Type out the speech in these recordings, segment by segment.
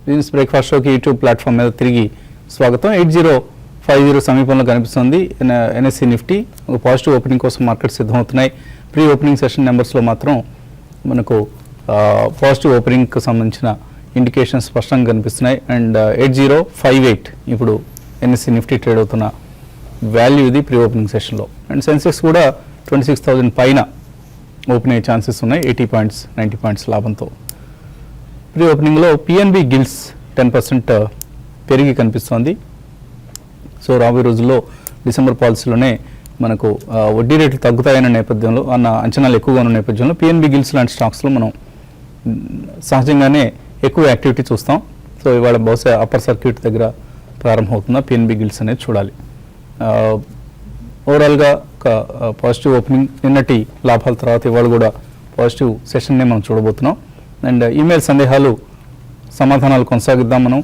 Business breakfast షోకి YouTube platform మీద తిరిగి స్వాగతం. 8050 సమీపంలో కనిపిస్తుంది ఎన్ఎస్సి నిఫ్టీ. ఒక పాజిటివ్ ఓపెనింగ్ కోసం మార్కెట్ సిద్ధమవుతున్నాయి. ప్రీ ఓపెనింగ్ సెషన్ నెంబర్స్లో మాత్రం మనకు పాజిటివ్ ఓపెనింగ్కి సంబంధించిన ఇండికేషన్స్ స్పష్టంగా కనిపిస్తున్నాయి. అండ్ 8058 ఇప్పుడు ఎన్ఎస్సి నిఫ్టీ ట్రేడ్ అవుతున్న వాల్యూ ఇది ప్రీ ఓపెనింగ్ సెషన్లో. అండ్ సెన్సెక్స్ కూడా 26,000 పైన ఓపెన్ అయ్యే ఛాన్సెస్ ఉన్నాయి, 80 పాయింట్స్ 90 పాయింట్స్ లాభంతో. ప్రీ ఓపెనింగ్లో పిఎన్బి గిల్స్ 10% పెరిగి కనిపిస్తోంది. సో రాబోయే రోజుల్లో డిసెంబర్ పాలసీలోనే మనకు వడ్డీ రేట్లు తగ్గుతాయన్న నేపథ్యంలో అంచనాలు ఎక్కువగా ఉన్న నేపథ్యంలో పిఎన్బి గిల్స్ లాంటి స్టాక్స్లో మనం సహజంగానే ఎక్కువ యాక్టివిటీ చూస్తాం. సో ఇవాళ బహుశా అప్పర్ సర్క్యూట్ దగ్గర ప్రారంభమవుతుందా పిఎన్బి గిల్స్ అనేది చూడాలి. ఓవరాల్గా ఒక పాజిటివ్ ఓపెనింగ్, నిన్నటి లాభాల తర్వాత ఇవాళ కూడా పాజిటివ్ సెషన్నే మనం చూడబోతున్నాం. అండ్ ఈమెయిల్ సందేహాలు సమాధానాలు కొనసాగిద్దాం మనం.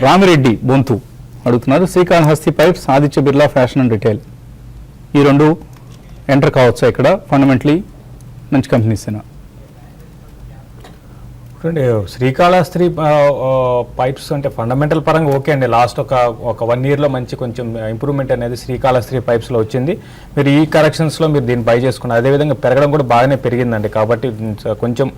రామిరెడ్డి బొంతు అడుగుతున్నారు, Srikalahasti pipes, Aditya Birla fashion and retail, ఈ రెండు ఎంటర్ కావచ్చా ఇక్కడ? ఫండమెంటలీ మంచి కంపెనీసేనా? చూడండి, శ్రీకాళహస్తి పైప్స్ అంటే ఫండమెంటల్ పరంగా ఓకే అండి. లాస్ట్ ఒక 1 yearలో మంచి కొంచెం ఇంప్రూవ్మెంట్ అనేది శ్రీకాళహస్తి పైప్స్లో వచ్చింది. మీరు ఈ కరెక్షన్స్లో మీరు దీన్ని బై చేసుకున్నారు. అదేవిధంగా పెరగడం కూడా బాగానే పెరిగిందండి. కాబట్టి కొంచెం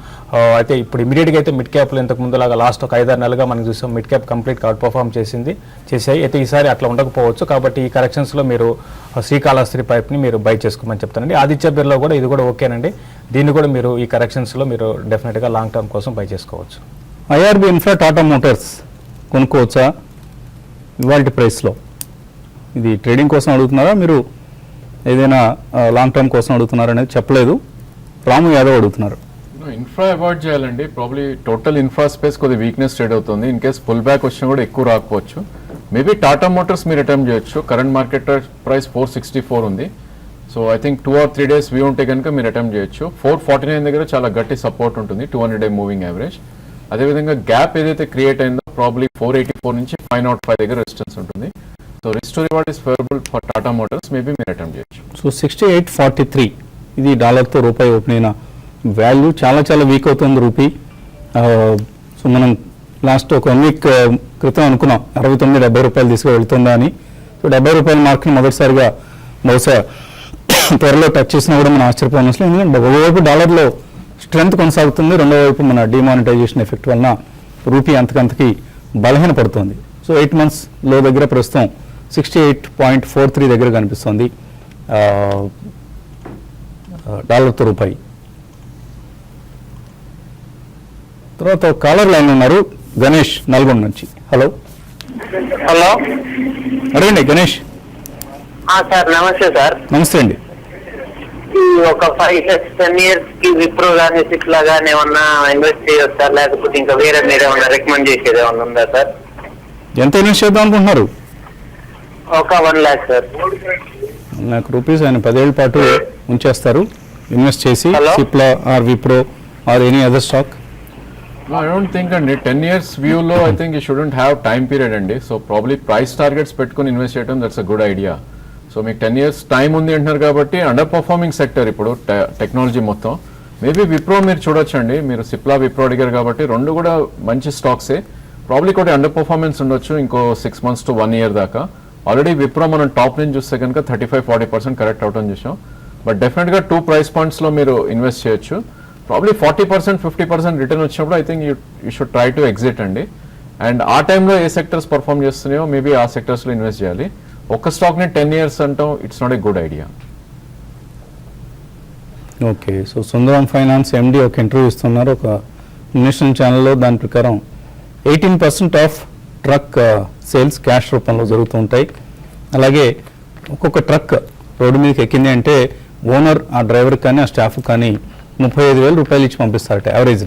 అయితే ఇప్పుడు ఇమీడియట్గా అయితే మిడ్ క్యాప్లో ఇంతకు ముందులాగా లాస్ట్ ఒక 5-6 నెలలుగా మనం చూసాం మిడ్ క్యాప్ కంప్లీట్గా అవుట్ పర్ఫామ్ చేసాయి. అయితే ఈసారి అట్లా ఉండకపోవచ్చు. కాబట్టి ఈ కరెక్షన్స్లో మీరు శ్రీకాళహస్తి పైప్ని మీరు బై చేసుకోమని చెప్తానండి. ఆదిత్య బిర్లా కూడా ఇది కూడా ఓకేనండి. దీన్ని కూడా మీరు ఈ కరెక్షన్స్లో మీరు డెఫినెట్గా లాంగ్ టర్మ్ కోసం బై చేసుకోవచ్చు. ఐఆర్బి ఇన్ఫ్రా టాటా మోటార్స్ కొనుక్కోవచ్చా ఇవాళ ప్రైస్లో? ఇది ట్రేడింగ్ కోసం అడుగుతున్నారా, మీరు ఏదైనా లాంగ్ టర్మ్ కోసం అడుగుతున్నారా అనేది చెప్పలేదు. రాము యాదవ్ అడుగుతున్నారు. ఇన్ఫ్రా అవాయిడ్ చేయాలండి. ప్రాబ్లీ టోటల్ ఇన్ఫ్రా స్పేస్ కొద్ది వీక్నెస్ ట్రేడ్ అవుతుంది. ఇన్ కేస్ పుల్ బ్యాక్ వచ్చినా కూడా ఎక్కువ రాకపోవచ్చు. మేబీ టాటా మోటార్స్ మీరు అటెంప్ట్ చేయొచ్చు. కరెంట్ మార్కెట్ ప్రైస్ 464 ఉంది. So I think 2 or 3 days view ఉంటే కనుక మీరు అటెంప్ట్ చేయొచ్చు. 449 దగ్గర చాలా గట్టి సపోర్ట్ ఉంటుంది, 200-day మూవింగ్ యావరేజ్. అదేవిధంగా గ్యాప్ ఏదైతే క్రియేట్ అయిందో ప్రాబ్లీ 484 నుంచి 505 దగ్గర రెసిస్టెన్స్ ఉంటుంది. So risk to reward is favourable for Tata Motors, maybe మీరు అటెంప్ట్ చేయొచ్చు. సో 68.43 ఇది డాలర్తో రూపాయి ఓపెన్ అయిన వాల్యూ. చాలా వీక్ అవుతుంది రూపీ. సో మనం లాస్ట్ ఒక 1 week క్రితం అనుకున్నాం 69-70 రూపాయలు తీసుకువెళ్తుందా అని. సో 70 రూపాయల మార్క్ని మొదటిసారిగా బహుశా త్వరలో టచ్ చేసినా కూడా మనం ఆశ్చర్యపోవాల్సిన, ఎందుకంటే ఒకవైపు డాలర్లో స్ట్రెంత్ కొనసాగుతుంది, రెండో వైపు మన డిమానిటైజేషన్ ఎఫెక్ట్ వలన రూపీ అంతకంతకి బలహీనపడుతుంది. సో 8 months లో దగ్గర ప్రస్తుతం 68.43 దగ్గర కనిపిస్తుంది డాలర్తో రూపాయి. తర్వాత కాలర్ లైన్ ఉన్నారు, గణేష్ నల్గొండ నుంచి. హలో అడగండి గణేష్. సార్ నమస్తే సార్. నమస్తే అండి. ఒక 5 years 10 years కి విప్రో గానీ సిట్లా గానీ ఏమన్నా ఇన్వెస్ట్ చేయొచ్చు సార్, లేకపోతే ఇంకా వేరే మీరు ఏమన్నా రికమెండ్ చేసేది ఏమన్నా ఉందా సార్? ఎంత ఇన్వెస్ట్ చేద్దాం అనుకుంటున్నారు? ఒక 1 lakh సార్. 1 lakh రూపీస్ ఆయన 10 ఏళ్ల పాటు ఉంచేస్తారు ఇన్వెస్ట్ చేసి, Cipla or Wipro or any other stock? I don't think అండి 10 years వ్యూలో I think you shouldn't have time period అండి. సో ప్రాబ్లీ ప్రైస్ టార్గెట్స్ పెట్టుకుని ఇన్వెస్ట్ చేయడం that's a good idea. So మీకు 10 years టైం ఉంది అంటున్నారు కాబట్టి అండర్ పర్ఫార్మింగ్ సెక్టర్ ఇప్పుడు టెక్నాలజీ మొత్తం. మేబీ విప్రో మీరు చూడొచ్చండి. మీరు సిప్లా విప్రో అడిగారు కాబట్టి రెండు కూడా మంచి స్టాక్సే. ప్రాబ్లీ కూడా అండర్ పర్ఫార్మెన్స్ ఉండొచ్చు ఇంకో 6 months to 1 year దాకా. ఆల్రెడీ విప్రో మనం టాప్ నుంచి చూస్తే కనుక 35-40% కరెక్ట్ అవటం చూసాం. బట్ డెఫినెట్గా 2 price pointsలో మీరు ఇన్వెస్ట్ చేయొచ్చు. ప్రాబ్లీ 40% 50% రిటర్న్ వచ్చినప్పుడు I think you should try to exit అండి. అండ్ ఆ టైంలో ఏ సెక్టర్స్ పర్ఫామ్ చేస్తున్నాయో మేబీ ఆ సెక్టర్స్లో ఇన్వెస్ట్ చేయాలి. ఒక స్టాక్ని 10 years అంటాం it's not a good idea. Okay. So Sundaram finance MD ఒక ఇంటర్వ్యూ ఇస్తున్నారు ఒక నేషనల్ ఛానల్లో. దాని ప్రకారం 18% ఆఫ్ ట్రక్ సేల్స్ క్యాష్ రూపంలో జరుగుతూ ఉంటాయి. అలాగే ఒక్కొక్క ట్రక్ రోడ్డు మీదకి ఎక్కింది అంటే ఓనర్ ఆ డ్రైవర్ కానీ ఆ స్టాఫ్ కానీ 35,000 రూపాయలు ఇచ్చి పంపిస్తారట యావరేజ్.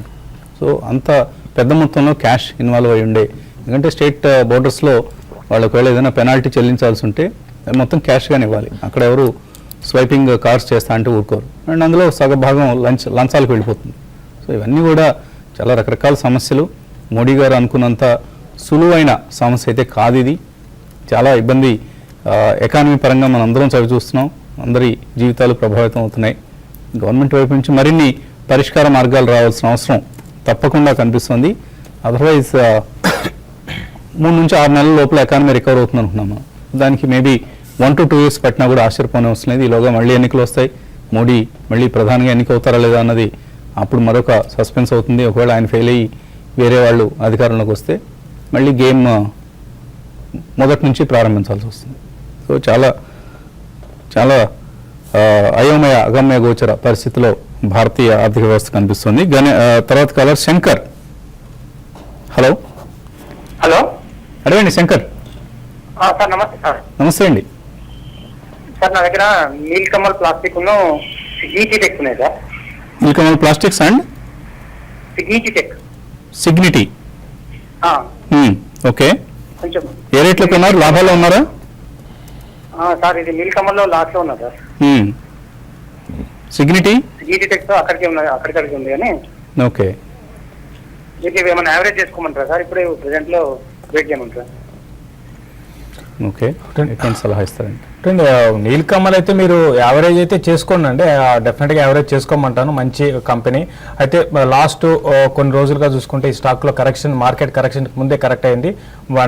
సో అంత పెద్ద మొత్తంలో క్యాష్ ఇన్వాల్వ్ అయి ఉండే, ఎందుకంటే స్టేట్ బోర్డర్స్లో వాళ్ళకి ఒకవేళ ఏదైనా పెనాల్టీ చెల్లించాల్సి ఉంటే మొత్తం క్యాష్గానే ఇవ్వాలి. అక్కడ ఎవరు స్వైపింగ్ కార్స్ చేస్తా అంటే ఊరుకోరు. అండ్ అందులో సగభాగం లంచాలకు వెళ్ళిపోతుంది. సో ఇవన్నీ కూడా చాలా రకరకాల సమస్యలు. మోడీ గారు అనుకున్నంత సులువైన సమస్య అయితే కాదు ఇది. చాలా ఇబ్బంది ఎకానమీ పరంగా మనం అందరం చవి చూస్తున్నాం. అందరి జీవితాలు ప్రభావితం అవుతున్నాయి. గవర్నమెంట్ వైపు నుంచి మరిన్ని పరిష్కార మార్గాలు రావాల్సిన అవసరం తప్పకుండా కనిపిస్తుంది. అదర్వైజ్ 3 నుంచి 6 నెలల లోపల ఎకానమీ రికవర్ అవుతుంది అనుకున్నాము. దానికి మేబీ 1 to 2 years పట్టినా కూడా ఆశ్చర్యపోనే అవసరం లేదు. ఈలోగా మళ్ళీ ఎన్నికలు వస్తాయి, మోడీ మళ్ళీ ప్రధానిగా ఎన్నిక అవుతారా లేదా అన్నది అప్పుడు మరొక సస్పెన్స్ అవుతుంది. ఒకవేళ ఆయన ఫెయిల్ అయ్యి వేరే వాళ్ళు అధికారంలోకి వస్తే మళ్ళీ గేమ్ మొదటి నుంచి ప్రారంభించాల్సి వస్తుంది. సో చాలా చాలా అయోమయ అగమ్య గోచర పరిస్థితిలో భారతీయ ఆర్థిక వ్యవస్థ కనిపిస్తుంది. తర్వాత కాలర్ శంకర్. హలో హలో అడగండి శంకర్. సార్ నమస్తే సార్. నమస్తే అండి. సార్ నా దగ్గర నీల్ కమల్ ప్లాస్టిక్ సిగ్నిటీ టెక్ ఉన్నాయి sir. Nilkamal plastics and Cigniti tech. Cigniti. Okay. కొంచెం ఏ రేట్లో కొన్నారు? లాభాల్లో ఉన్నారా? సార్ ఇది నీల్ కమల్ లో లాస్ట్ లో ఉన్నా సార్. సిగ్నిటీ సిగ్నిటీ టెక్ అక్కడికి ఉంది కానీ ఓకే. మీకు ఏమైనా యావరేజ్ చేసుకోమంటారా సార్? ఇప్పుడు ప్రెసెంట్ లో వెయిట్ చేయమంటారా? ఓకే, ఎటువంటి సలహా ఇస్తారండి? నీల్ కమల్ అయితే మీరు యావరేజ్ అయితే చేసుకోండి అండి, డెఫినెట్గా యావరేజ్ చేసుకోమంటాను. మంచి కంపెనీ అయితే లాస్ట్ కొన్ని రోజులుగా చూసుకుంటే ఈ స్టాక్లో మార్కెట్ కరెక్షన్ ముందే కరెక్ట్ అయింది.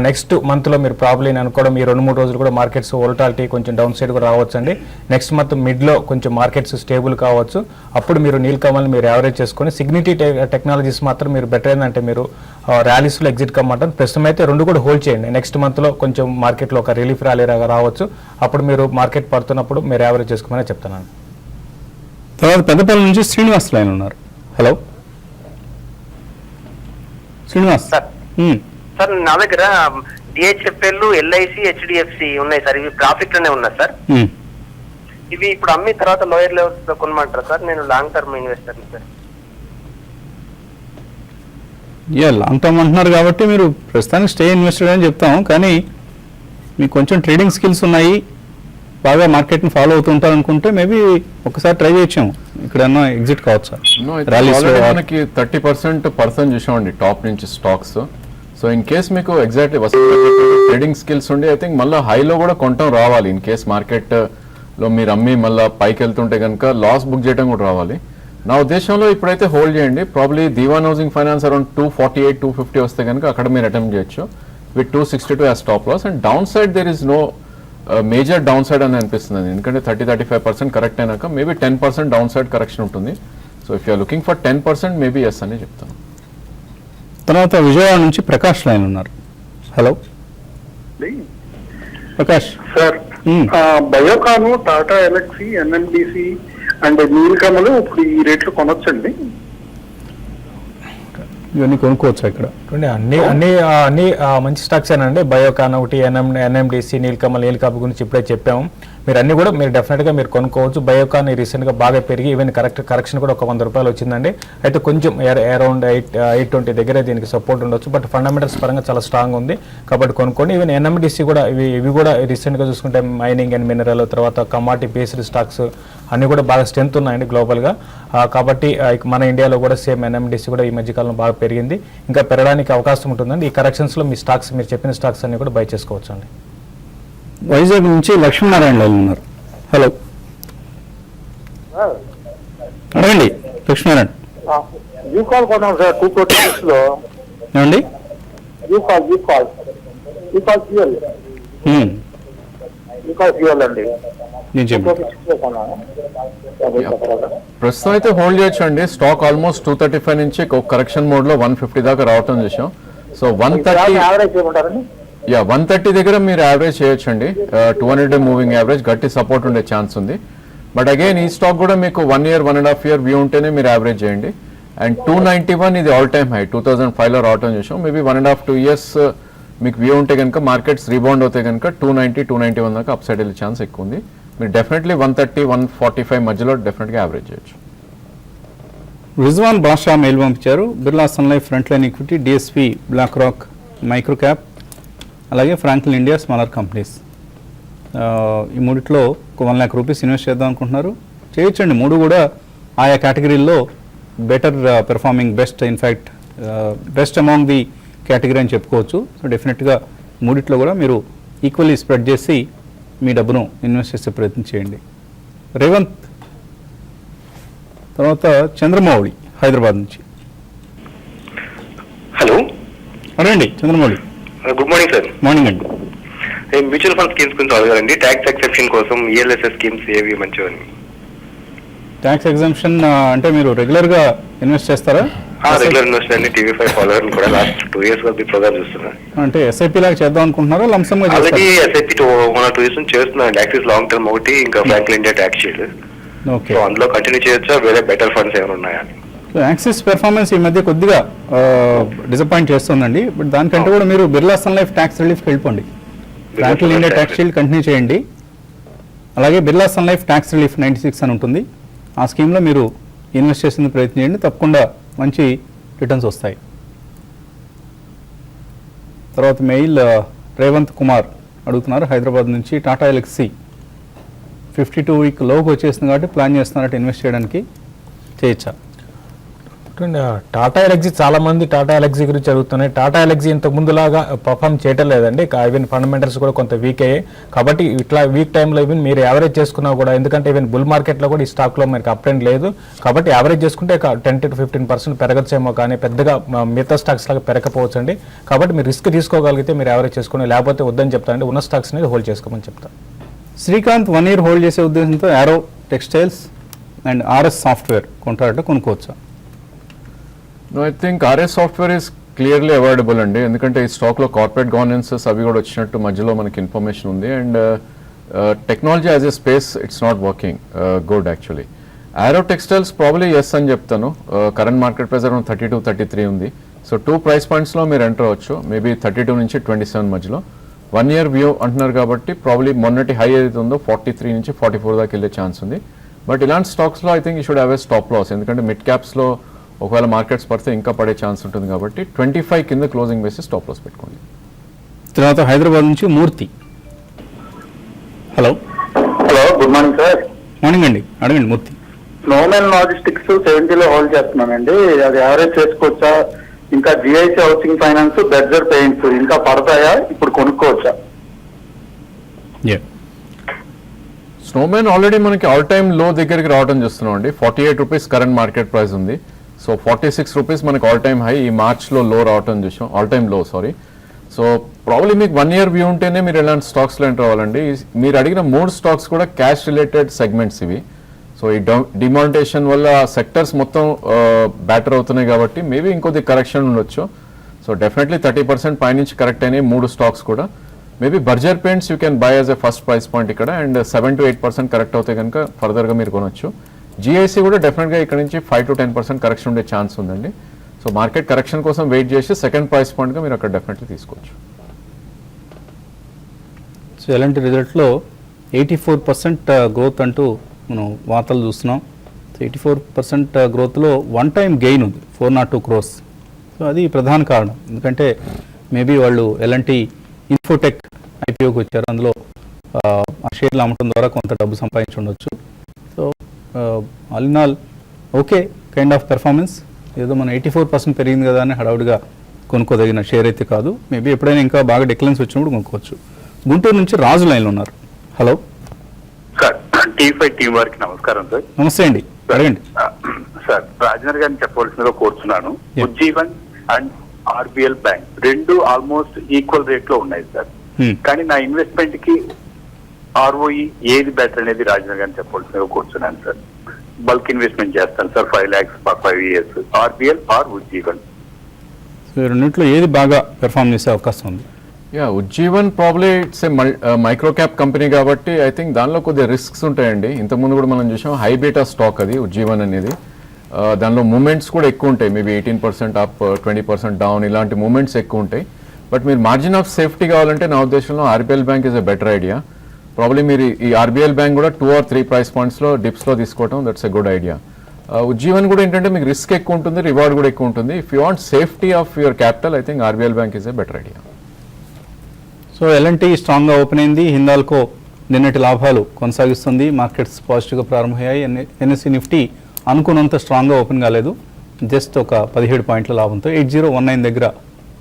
నెక్స్ట్ మంత్లో మీరు ప్రాబ్లమ్ అనుకోవడం ఈ 2-3 రోజులు కూడా మార్కెట్స్ వోల్టాలిటీ కొంచెం డౌన్ సైడ్ కూడా రావచ్చు అండి. నెక్స్ట్ మంత్ మిడ్లో కొంచెం మార్కెట్స్ స్టేబుల్ కావచ్చు. అప్పుడు మీరు నీల్ కమల్ మీరు యావరేజ్ చేసుకొని సిగ్నిటీ టెక్నాలజీస్ మాత్రం మీరు బెటర్ ఏంటంటే మీరు ర్యాలీస్లో ఎగ్జిట్ కమ్మంటారు. ప్రస్తుతం అయితే 2 కూడా హోల్డ్ చేయండి. నెక్స్ట్ మంత్లో కొంచెం మార్కెట్లో ఒక రిలీఫ్ ర్యాలీ రావచ్చు. అప్పుడు మీరు మార్కెట్ పడుతున్నప్పుడు మీరు యావరేజ్ చేసుకోమని చెప్తున్నాను. తర్వాత పెద్దపల్లి నుంచి శ్రీనివాస్ లైన్ ఉన్నారు. హలో శ్రీనివాస్. సార్ నా దగ్గర డిహెచ్ఎఫ్ఎల్, ఎల్ఐసి, హెచ్డిఎఫ్సి ఉన్నాయి సార్. ఇవి ప్రాఫిట్ లోనే ఉన్నాయి సార్. ఇవి ఇప్పుడు అమ్మి తర్వాత లోయర్ లెవెల్స్ లో కొనమంటారా సార్? నేను long term investor sir. Long term అంటున్నారు కాబట్టి మీరు ప్రస్తుతానికి స్టే ఇన్వెస్టెడ్ అని చెప్తాం. కానీ మీకు కొంచెం ట్రేడింగ్ స్కిల్స్ ఉన్నాయి, బాగా మార్కెట్ని ఫాలో అవుతుంటారు అనుకుంటే మేబీ ఒకసారి ట్రై చేయొచ్చాము. ఇక్కడన్నా ఎగ్జిట్ కావచ్చు. మనకి 30% చూసామండి టాప్ నుంచి స్టాక్స్. సో ఇన్ కేస్ మీకు ఎగ్జాక్ట్లీ ట్రేడింగ్ స్కిల్స్ ఉండి ఐ థింక్ మళ్ళీ హైలో కూడా కొనటం రావాలి. ఇన్ కేస్ మార్కెట్ లో మీరు అమ్మి మళ్ళీ పైకి వెళ్తుంటే కనుక లాస్ బుక్ చేయడం కూడా రావాలి. నా ఉద్దేశంలో ఇప్పుడైతే హోల్డ్ చేయండి. Probably Dewan housing finance around 248, 250 వస్తే కనుక అక్కడ మీరు అటెంప్ట్ చేయొచ్చు with 262 as stop loss. And downside there is no major downside అని అనిపిస్తుంది. ఎందుకంటే 30-35% కరెక్ట్ అయినాక మేబీ 10% డౌన్ సైడ్ కరెక్షన్ ఉంటుంది. So if you're looking for 10% maybe yes అని చెప్తాను. తర్వాత విజయవాడ నుంచి ప్రకాష్ లైన్ ఉన్నారు. Hello Prakash. Sir Biocon, Tata Elxsi, NMDC and Neel Kamal ఇప్పుడు ఈ రేట్లు కొనొచ్చండి? ఇవన్నీ కొనుక్కోవచ్చు ఇక్కడ. అన్ని మంచి స్టాక్స్ ఏనండి. బయోకాన్ ఒకటి, ఎన్ఎండిసి, నీల్ కమల్ గురించి ఇప్పుడే చెప్పాము. మీరు అన్ని కూడా మీరు డెఫినెట్గా మీరు కొనుక్కోవచ్చు. బయోకాన్ రీసెంట్గా బాగా పెరిగి ఈవెన్ కరెక్షన్ కూడా ఒక ₹100 వచ్చిందండి. అయితే కొంచెం అరౌండ్ 820 దగ్గర దీనికి సపోర్ట్ ఉండొచ్చు. బట్ ఫండమెంటల్స్ పరంగా చాలా స్ట్రాంగ్ ఉంది కాబట్టి కొనుక్కోండి. ఈవెన్ ఎన్ఎండిసి కూడా ఇవి కూడా రీసెంట్గా చూసుకుంటే మైనింగ్ అండ్ మినరల్, తర్వాత కమాడిటీ బేస్డ్ స్టాక్స్ అన్ని కూడా బాగా స్ట్రెంత్ ఉన్నాయండి గ్లోబల్గా. కాబట్టి మన ఇండియాలో కూడా సేమ్ ఎన్ఎండిసి కూడా ఈ మధ్యకాలంలో బాగా పెరిగింది, ఇంకా పెరగడానికి అవకాశం ఉంటుందండి. ఈ కరెక్షన్స్లో మీ స్టాక్స్ మీరు చెప్పిన స్టాక్స్ అన్ని కూడా బై చేసుకోవచ్చు అండి. వైజాగ్ నుంచి లక్ష్మీనారాయణ లైన్ ఉన్నారు. హలో అడగండి లక్ష్మీనారాయణ. యూకాల్ కొన్నాం సార్ 246 లో. ఏమండి? యూకాల్ ఫ్యూయల్ అండి. నేను చెప్పండి. ప్రస్తుతం అయితే హోల్డ్ చేయొచ్చు అండి. స్టాక్ ఆల్మోస్ట్ 235 నుంచి ఒక కరెక్షన్ మోడ్ లో 150 దాకా రావటం చూసాం. సో 130 దగ్గర మీరు యావరేజ్ చేయొచ్చు అండి. 200 మూవింగ్ యావరేజ్ గట్టి సపోర్ట్ ఉండే ఛాన్స్ ఉంది. బట్ అగైన్ ఈ స్టాక్ కూడా మీకు 1 year 1.5 year వ్యూ ఉంటేనే మీరు యావరేజ్ చేయండి. అండ్ 291 ఇది ఆల్ టైమ్ హై 2005 లో రావటం చూసాం. మేబీ 1.5-2 years మీకు వ్యూ ఉంటే కనుక మార్కెట్స్ రీబౌండ్ అవుతాయి కనుక 290-291 దాకా అప్ సైడ్ వెళ్ళే ఛాన్స్ ఎక్కువ ఉంది. మీరు డెఫినెట్లీ 130-145 మధ్యలో డెఫినెట్గా యావరేజ్ చేయొచ్చు. రిజ్వాన్ బాషా మెయిల్ పంపించారు. Birla Sun Life, front line Equity, DSP, BlackRock, Micro Cap, అలాగే ఫ్రాంక్లిన్ ఇండియా స్మాలర్ కంపెనీస్. ఈ మూడిట్లో ఒక ₹1 lakh ఇన్వెస్ట్ చేద్దాం అనుకుంటున్నారు. చేయొచ్చండి. 3 కూడా ఆయా కేటగిరీల్లో better performing, best in fact best among the category అని చెప్పుకోవచ్చు. సో డెఫినెట్గా మూడిట్లో కూడా మీరు ఈక్వల్లీ స్ప్రెడ్ చేసి మీ డబ్బును ఇన్వెస్ట్ చేసే ప్రయత్నం చేయండి. రేవంత్. తర్వాత చంద్రమౌళి హైదరాబాద్ నుంచి. హలో అడగండి Chandramouli. Good morning sir. Morning అండి. మ్యూచువల్ ఫండ్ స్కీమ్స్ గురించి అడగాలండి. ట్యాక్స్ ఎక్సెప్షన్ కోసం ఈఎల్ఎస్ఎస్ స్కీమ్స్ ఏవి మంచివని? ట్యాక్స్ ఎగ్జామ్షన్ అంటే మీరు రెగ్యులర్గా ఇన్వెస్ట్ చేస్తారా? రెగ్యులర్ ఇన్వెస్టర్ అండి. టీవీ5 ఫాలోవర్ కూడా లాస్ట్ 2 years గా ప్రోగ్రామ్ చూస్తున్నాను. అంటే ఎస్ఐపి లాగా చేద్దాం అనుకుంటున్నారా, లంసమ్ గా? ఆల్రెడీ ఎస్ఐపి 2 years నుంచి చేస్తున్నాను. యాక్సిస్ లాంగ్ టర్మ్ ఒకటి, ఇంకా Franklin India Tax shield. Okay. So అందులో కంటిన్యూ చేయొచ్చా, వేరే బెటర్ ఫండ్స్ ఏమైనా ఉన్నాయా? యాక్సిస్ పెర్ఫార్మెన్స్ ఈ మధ్య కొద్దిగా డిసప్పాయింట్ చేస్తుందండి. బట్ దానికంటే కూడా మీరు బిర్లా సన్ లైఫ్ ట్యాక్స్ రిలీఫ్కి వెళ్ళిపోండి. Franklin India Tax Shield continue చేయండి. అలాగే Birla Sun Life tax Relief 96 అని ఉంటుంది. ఆ స్కీమ్లో మీరు ఇన్వెస్ట్ చేసేందుకు ప్రయత్నం చేయండి, తప్పకుండా మంచి రిటర్న్స్ వస్తాయి. తర్వాత మెయిల్ రేవంత్ కుమార్ అడుగుతున్నారు హైదరాబాద్ నుంచి. టాటా ఎల్ఎక్సీ 52-week లోకి వచ్చేసింది కాబట్టి ప్లాన్ చేస్తున్నారంటే ఇన్వెస్ట్ చేయడానికి, చేయొచ్చా? టాటా ఎలక్సీ చాలా మంది టాటా ఎలక్సీ గురించి అడుగుతున్నాయి. టాటా ఎలక్సీ ఇంతకు ముందులాగా పర్ఫామ్ చేయటం లేదండి. ఈవెన్ ఫండమెంటల్స్ కూడా కొంత వీక్ అయ్యాయి. కాబట్టి ఇట్లా వీక్ టైంలో ఈవెన్ మీరు యావరేజ్ చేసుకున్నా కూడా, ఎందుకంటే ఈవెన్ బుల్ మార్కెట్లో కూడా ఈ స్టాక్లో మనకి అప్ ట్రెండ్ లేదు. కాబట్టి యావరేజ్ చేసుకుంటే 10 to 15% పెరగచ్చేమో, కానీ పెద్దగా మిగతా స్టాక్స్ లాగా పెరగకపోవచ్చు అండి. కాబట్టి మీరు రిస్క్ తీసుకోగలిగితే మీరు యావరేజ్ చేసుకుని, లేకపోతే వద్దని చెప్తానండి. ఉన్న స్టాక్స్ అనేది హోల్డ్ చేసుకోమని చెప్తాను. శ్రీకాంత్ 1 year హోల్డ్ చేసే ఉద్దేశంతో Arrow textiles and RS software కొంటారట, కొనుక్కోవచ్చా? No, I think RS software is clearly avoidable అండి. ఎందుకంటే ఈ స్టాక్లో కార్పొరేట్ గవర్నెన్సెస్ అవి కూడా వచ్చినట్టు మధ్యలో మనకి ఇన్ఫర్మేషన్ ఉంది. And technology as a space it's not working good actually. ఆరో టెక్స్టైల్స్ ప్రాబ్లీ ఎస్ అని చెప్తాను. కరెంట్ మార్కెట్ ప్రైస్ అరౌండ్ 32, 33 ఉంది. సో 2 price pointsలో మీరు ఎంటర్ అవ్వచ్చు. మేబీ 32 నుంచి 27 మధ్యలో. 1 year వ్యూ అంటున్నారు కాబట్టి ప్రాబ్లీ మొన్నటి హై ఏదైతే ఉందో 43 నుంచి 44 దాకా వెళ్ళే ఛాన్స్ ఉంది. బట్ ఇలాంటి స్టాక్స్లో I think you should have a stop loss, ఎందుకంటే మిడ్ క్యాప్స్లో ఒకవేళ మార్కెట్స్ పడితే ఇంకా పడే ఛాన్స్ ఉంటుంది. కాబట్టి 25 కింద క్లోజింగ్ వేసి స్టాప్ లాస్ పెట్టుకోండి. తర్వాత హైదరాబాద్ నుంచి Murthy. Hello. Good morning sir. Morning అండి, అడగండి మూర్తి. స్నోమెన్ లాజిస్టిక్స్ 70 హోల్డ్ చేస్తున్నానండి. అది యావరేజ్ చేసుకోవచ్చా? ఇంకా GIC housing finance, Berger paints ఇంకా పడతాయా? ఇప్పుడు కొనుక్కోవచ్చా? స్నోమెన్ ఆల్రెడీ మనకి ఆల్ టైమ్ లో దగ్గరికి రావడం చూస్తున్నాం అండి. 48 రూపీస్ కరెంట్ మార్కెట్ ప్రైస్ ఉంది. సో 46 రూపీస్ మనకి ఆల్ టైమ్ హై, ఈ మార్చ్లో లో రావటం చూసాం, ఆల్ టైమ్ లో సారీ. సో ప్రాబ్లీ మీకు 1 year వ్యూ ఉంటేనే మీరు ఇలాంటి స్టాక్స్లో ఎంటర్ అవ్వాలండి. మీరు అడిగిన 3 స్టాక్స్ కూడా క్యాష్ రిలేటెడ్ సెగ్మెంట్స్ ఇవి. సో ఈ డిమానిటేషన్ వల్ల సెక్టర్స్ మొత్తం బ్యాటర్ అవుతున్నాయి కాబట్టి మేబీ ఇంకొద్ది కరెక్షన్ ఉండొచ్చు. సో డెఫినెట్లీ 30% పైనుంచి కరెక్ట్ అయినాయి 3 స్టాక్స్ కూడా. Maybe Berger paints you can buy as a first price point ఇక్కడ, అండ్ 7 to 8% కరెక్ట్ అవుతే కనుక ఫర్దర్గా మీరు కొనొచ్చు. జిఐసి కూడా డెఫినెట్గా ఇక్కడ నుంచి 5 to 10% కరెక్షన్ ఉండే ఛాన్స్ ఉందండి. సో మార్కెట్ కరెక్షన్ కోసం వెయిట్ చేసి సెకండ్ ప్రైస్ పాయింట్గా మీరు అక్కడ డెఫినెట్లీ తీసుకోవచ్చు. సో ఎలాంటి రిజల్ట్లో 84% గ్రోత్ అంటూ మనం వార్తలు చూస్తున్నాం. సో 84% గ్రోత్లో 1-time గెయిన్ ఉంది 402 crores. సో అది ప్రధాన కారణం, ఎందుకంటే మేబీ వాళ్ళు ఎలాంటి ఇన్ఫోటెక్ ఐపీఓకి వచ్చారు, అందులో ఆ షేర్లు అమ్మటం ద్వారా కొంత డబ్బు సంపాదించి ఉండొచ్చు. So all in all okay kind of performance. ఏదో మనం 84% పెరిగింది కదా అని హడావుడిగా కొనుక్కోదగిన షేర్ అయితే కాదు. మేబీ ఎప్పుడైనా ఇంకా బాగా డిక్లైన్స్ వచ్చినప్పుడు కొనుక్కోవచ్చు. గుంటూరు నుంచి రాజు లైన్లో ఉన్నారు. Hello sir. టీవీ5 టీం వారికి నమస్కారం సార్. నమస్తే అండి, అడగండి సార్. రాజేంద్ర గారిని చెప్పవలసిందిగా కోరుతున్నాను. ఉజ్జీవన్ అండ్ ఆర్బిఎల్ బ్యాంక్ రెండు ఆల్మోస్ట్ ఈక్వల్ రేట్ లో ఉన్నాయి సార్. కానీ నా ఇన్వెస్ట్మెంట్ కి ఆర్ఓఈ ఏది బెటర్ అనేది రాజేంద్ర గారిని చెప్పవలసిందిగా కూర్చున్నాను సార్. బల్క్ ఇన్వెస్ట్మెంట్ చేస్తాను sir, 5 lakhs for 5 years. RBL or Ujjivan. So రెండింటిలో ఏది బాగా పెర్ఫామ్ చేసే అవకాశం ఉంది? Ujjivan probably it's a micro cap company కాబట్టి ఐ థింక్ దానిలో కొద్దిగా రిస్క్స్ ఉంటాయండి. ఇంతకుముందు కూడా మనం చూసాం హై బీటా స్టాక్ అది ఉజ్జీవన్ అనేది. దానిలో మూమెంట్స్ కూడా ఎక్కువ ఉంటాయి, మేబీ 18% అప్ 20% డౌన్ ఇలాంటి మూమెంట్స్ ఎక్కువ ఉంటాయి. బట్ మీరు మార్జిన్ ఆఫ్ సేఫ్టీ కావాలంటే నా ఉద్దేశంలో RBL bank is a better idea. Probably మీరు ఈ ఆర్బిఎల్ బ్యాంక్ కూడా 2 or 3 price pointsలో డిప్స్లో తీసుకోవటం that's a good idea. Ujjivan కూడా ఏంటంటే మీకు రిస్క్ ఎక్కువ ఉంటుంది, రివార్డ్ కూడా ఎక్కువ ఉంటుంది. If you want safety of your capital I think RBL bank is a better idea. So L and T స్ట్రాంగ్గా ఓపెన్ అయింది. హిందాల్కో నిన్నటి లాభాలు కొనసాగిస్తుంది. మార్కెట్స్ పాజిటివ్గా ప్రారంభమయ్యాయి. ఎన్ఎస్సి నిఫ్టీ అనుకున్నంత స్ట్రాంగ్గా ఓపెన్ కాలేదు, జస్ట్ ఒక 17 points లాభంతో 8019 దగ్గర